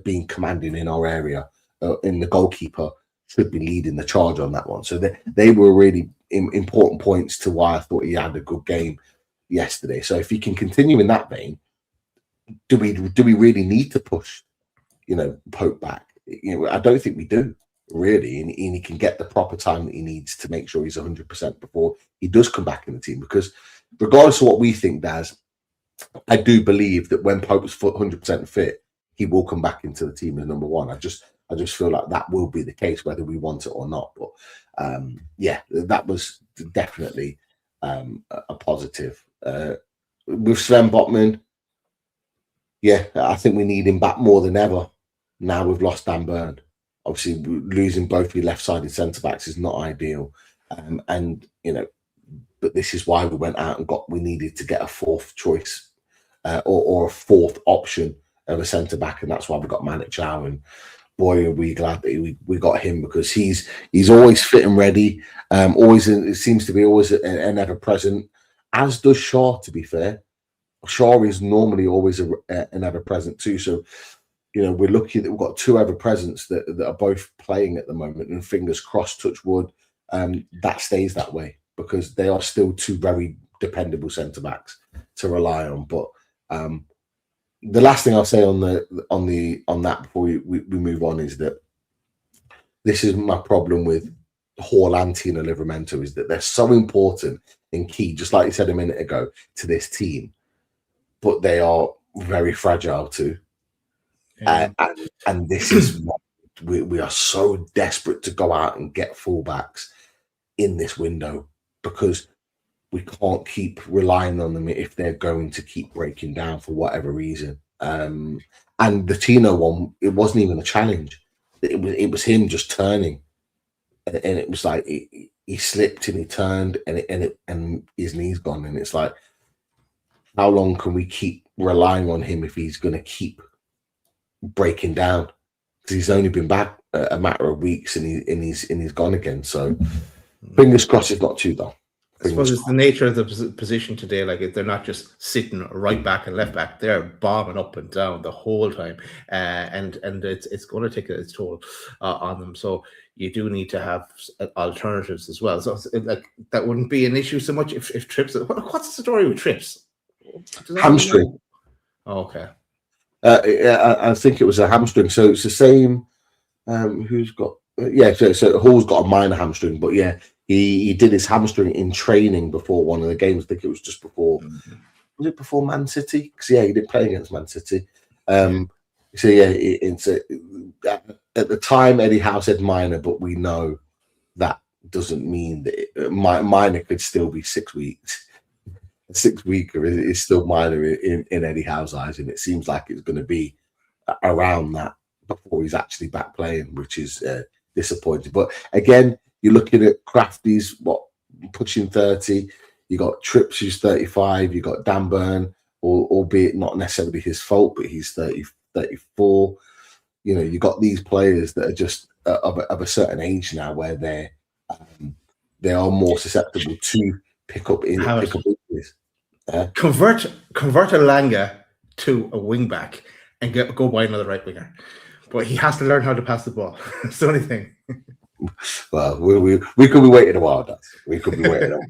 being commanding in our area. In the goalkeeper should be leading the charge on that one. So they were really important points to why I thought he had a good game yesterday. So if he can continue in that vein, do we really need to push, Pope back? I don't think we do, really. And he can get the proper time that he needs to make sure he's 100% before he does come back in the team. Because regardless of what we think, Daz, I do believe that when Pope's 100% fit, he will come back into the team as number one. I just feel like that will be the case, whether we want it or not. But that was definitely a positive. With Sven Botman, I think we need him back more than ever. Now we've lost Dan Burn. Obviously, losing both your left-sided centre-backs is not ideal. But this is why we went out and we needed to get a fourth choice or a fourth option of a centre-back, and that's why we got Malik Chow. And boy, are we glad that we got him, because he's always fit and ready. It seems to be always an ever-present, as does Shaw, to be fair. Shaw is normally always an ever-present too. So, we're lucky that we've got two ever-presents that are both playing at the moment, and fingers crossed, touch wood, that stays that way, because they are still two very dependable centre-backs to rely on. But the last thing I'll say on that before we move on is that this is my problem with Hall and Tino Livramento, is that they're so important and key, just like you said a minute ago, to this team, but they are very fragile too. Yeah. And this is what we are so desperate to go out and get fullbacks in this window, because we can't keep relying on them if they're going to keep breaking down for whatever reason. And the Tino one, it wasn't even a challenge. It was him just turning, and it was like he slipped and he turned, and his knee's gone. And it's like, how long can we keep relying on him if he's going to keep breaking down? Because he's only been back a matter of weeks, and he's gone again. So fingers crossed it's not too long. I suppose it's the nature of the position today. Like, they're not just sitting right back and left back; they're bombing up and down the whole time, and it's going to take its toll on them. So you do need to have alternatives as well. So that wouldn't be an issue so much if Trips. What's the story with Trips? Hamstring. Oh, okay. I think it was a hamstring. So it's the same. Who's got? So Hall's got a minor hamstring, but he did his hamstring in training before one of the games. I think it was just before. Was it before Man City? Because he didn't play against Man City. It's at the time Eddie Howe said minor, but we know that doesn't mean that minor could still be 6 weeks. 6 weeker is still minor in Eddie Howe's eyes, and it seems like it's going to be around that before he's actually back playing, which is disappointing. But again, you're looking at Crafty's pushing 30. You got Trips, who's 35. You got Dan Burn, albeit not necessarily his fault, but he's 34. You got these players that are just of a certain age now, where they are more susceptible to pick up injuries. Convert a Langa to a wing back and go buy another right winger, but he has to learn how to pass the ball. That's the only thing. Well, we could be waiting a while, Dad. We could be waiting.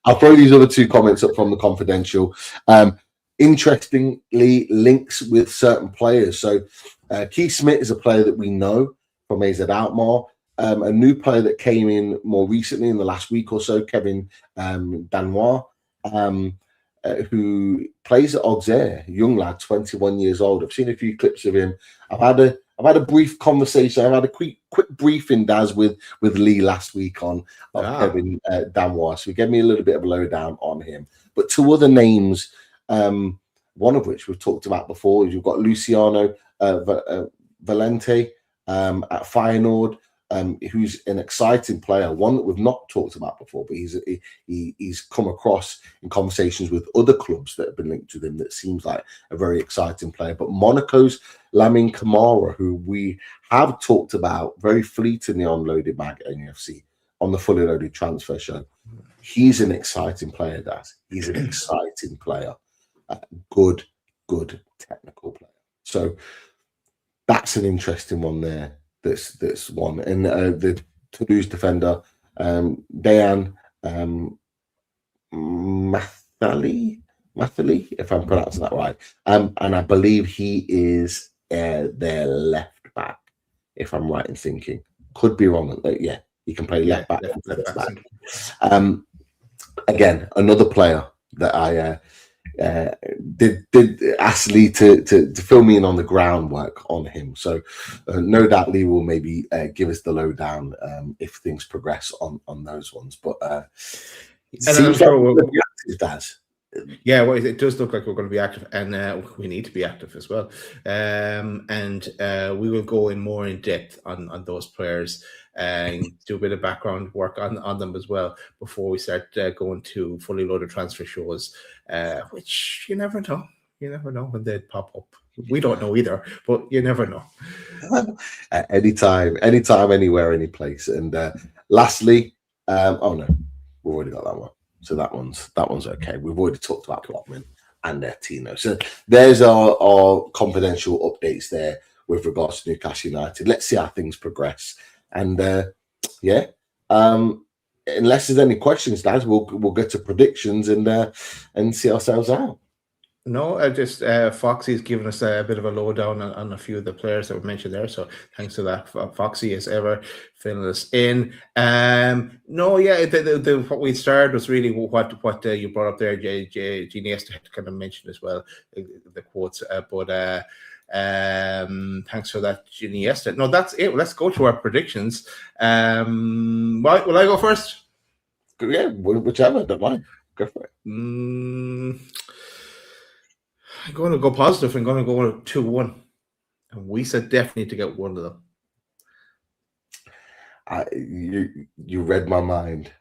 I'll throw these other two comments up from the confidential. Interestingly, links with certain players. So Keith Smith is a player that we know from AZ Alkmaar. A new player that came in more recently in the last week or so, Kevin Danois, who plays at Auxerre, young lad, 21 years old. I've seen a few clips of him. I've had a brief conversation. I've had a quick briefing, Daz, with Lee last week on Kevin Danois. So he gave me a little bit of a lowdown on him. But two other names one of which we've talked about before. You've got Luciano Valente at Feyenoord, who's an exciting player, one that we've not talked about before, but he's come across in conversations with other clubs that have been linked to him that seems like a very exciting player. But Monaco's Lamine Camara, who we have talked about very fleetingly on Loaded Mag at NUFC on the Fully Loaded Transfer Show, he's an exciting player, Daz. He's an exciting player. Good technical player. So that's an interesting one there. This one. And the Toulouse defender, Dejan Mathali, if I'm pronouncing that right. And I believe he is their left back, if I'm right in thinking. Could be wrong. Yeah, he can play left back. Left back. Again, another player that I did ask Lee to fill me in on the groundwork on him. So no doubt Lee will maybe give us the lowdown if things progress on those ones. But it seems like we'll be active, Daz. Yeah, well, it does look like we're going to be active, and we need to be active as well. And we will go in more in depth on those players and do a bit of background work on them as well before we start going to Fully Loaded transfer shows, which you never know. You never know when they'd pop up. We don't know either, but you never know. Anytime, anywhere, any place. And lastly, oh no, we've already got that one. So that one's okay. We've already talked about Plotman and Tino. So there's our confidential updates there with regards to Newcastle United. Let's see how things progress. And unless there's any questions, Daz, we'll get to predictions and see ourselves out. No, just Foxy's given us a bit of a lowdown on a few of the players that were mentioned there. So thanks to that, Foxy, as ever, filling us in. What we started was really what you brought up there, Jeannie has to kind of mention as well, the quotes. Thanks for that, Iniesta. No, that's it. Let's go to our predictions. Will I go first? Yeah, whichever. Don't mind. Go for it. I'm going to go positive. I'm going to go 2-1. And we said definitely to get one of them. You read my mind.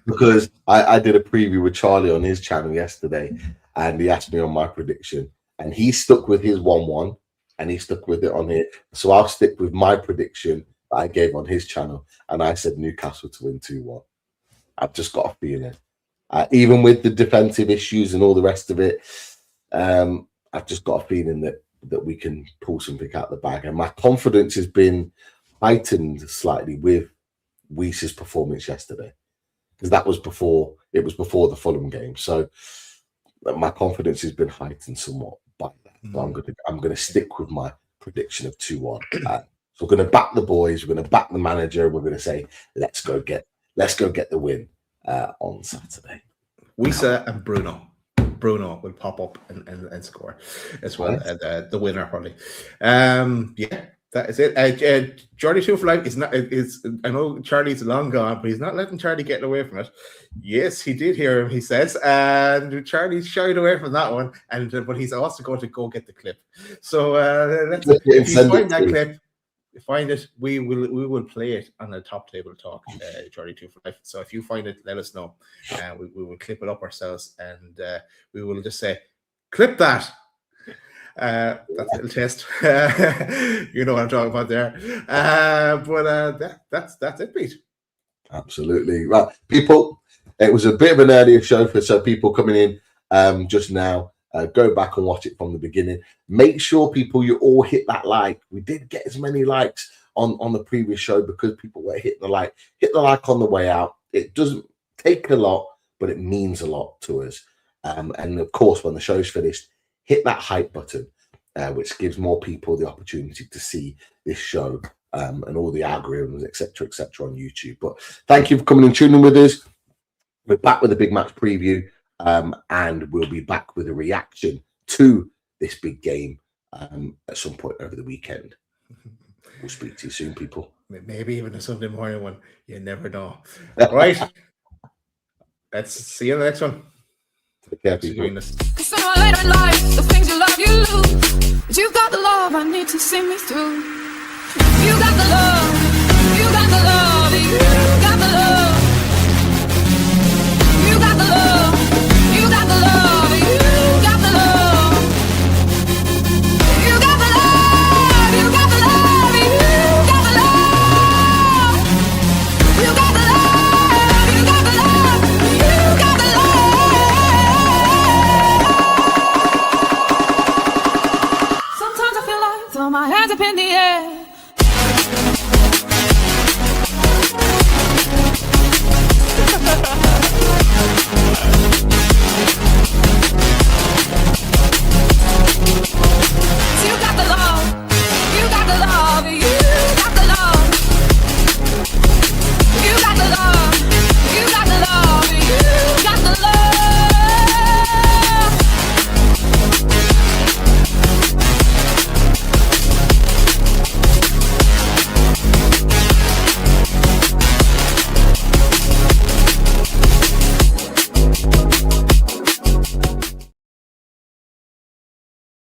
Because I did a preview with Charlie on his channel yesterday, and he asked me on my prediction. And he stuck with his 1-1, and he stuck with it on here. So I'll stick with my prediction that I gave on his channel, and I said Newcastle to win 2-1. I've just got a feeling. Even with the defensive issues and all the rest of it, I've just got a feeling that we can pull something out the bag. And my confidence has been heightened slightly with Weiss's performance yesterday, because that was before the Fulham game. So my confidence has been heightened somewhat by that. So I'm gonna stick with my prediction of 2-1. So we're gonna back the boys, we're gonna back the manager, we're gonna say let's go get the win on Saturday. Weissa and Bruno will pop up and score as well. Nice. The winner probably. That is it. Charlie 2 for Life is not. I know Charlie's long gone, but he's not letting Charlie get away from it. Yes, he did hear him. He says, and Charlie shied away from that one. But he's also going to go get the clip. So if you find that clip, find it. We will play it on the Top Table Talk, Charlie 2 for Life. So if you find it, let us know. We will clip it up ourselves, and we will just say, clip that. That's a little test. You know what I'm talking about there. That's it, Pete. Absolutely. Right, people, it was a bit of an earlier show so people coming in just now. Go back and watch it from the beginning. Make sure, people, you all hit that like. We did get as many likes on the previous show because people were hitting the like. Hit the like on the way out. It doesn't take a lot, but it means a lot to us. And of course, when the show's finished, hit that hype button, which gives more people the opportunity to see this show and all the algorithms, etc., on YouTube. But thank you for coming and tuning with us. We're back with a big match preview, and we'll be back with a reaction to this big game at some point over the weekend. We'll speak to you soon, people. Maybe even a Sunday morning one. You never know. Right. Let's see you in the next one. Take care, people. Cause sooner or later in life, the things you love, you lose. But you've got the love I need to see me through. You got the love, you got the love, you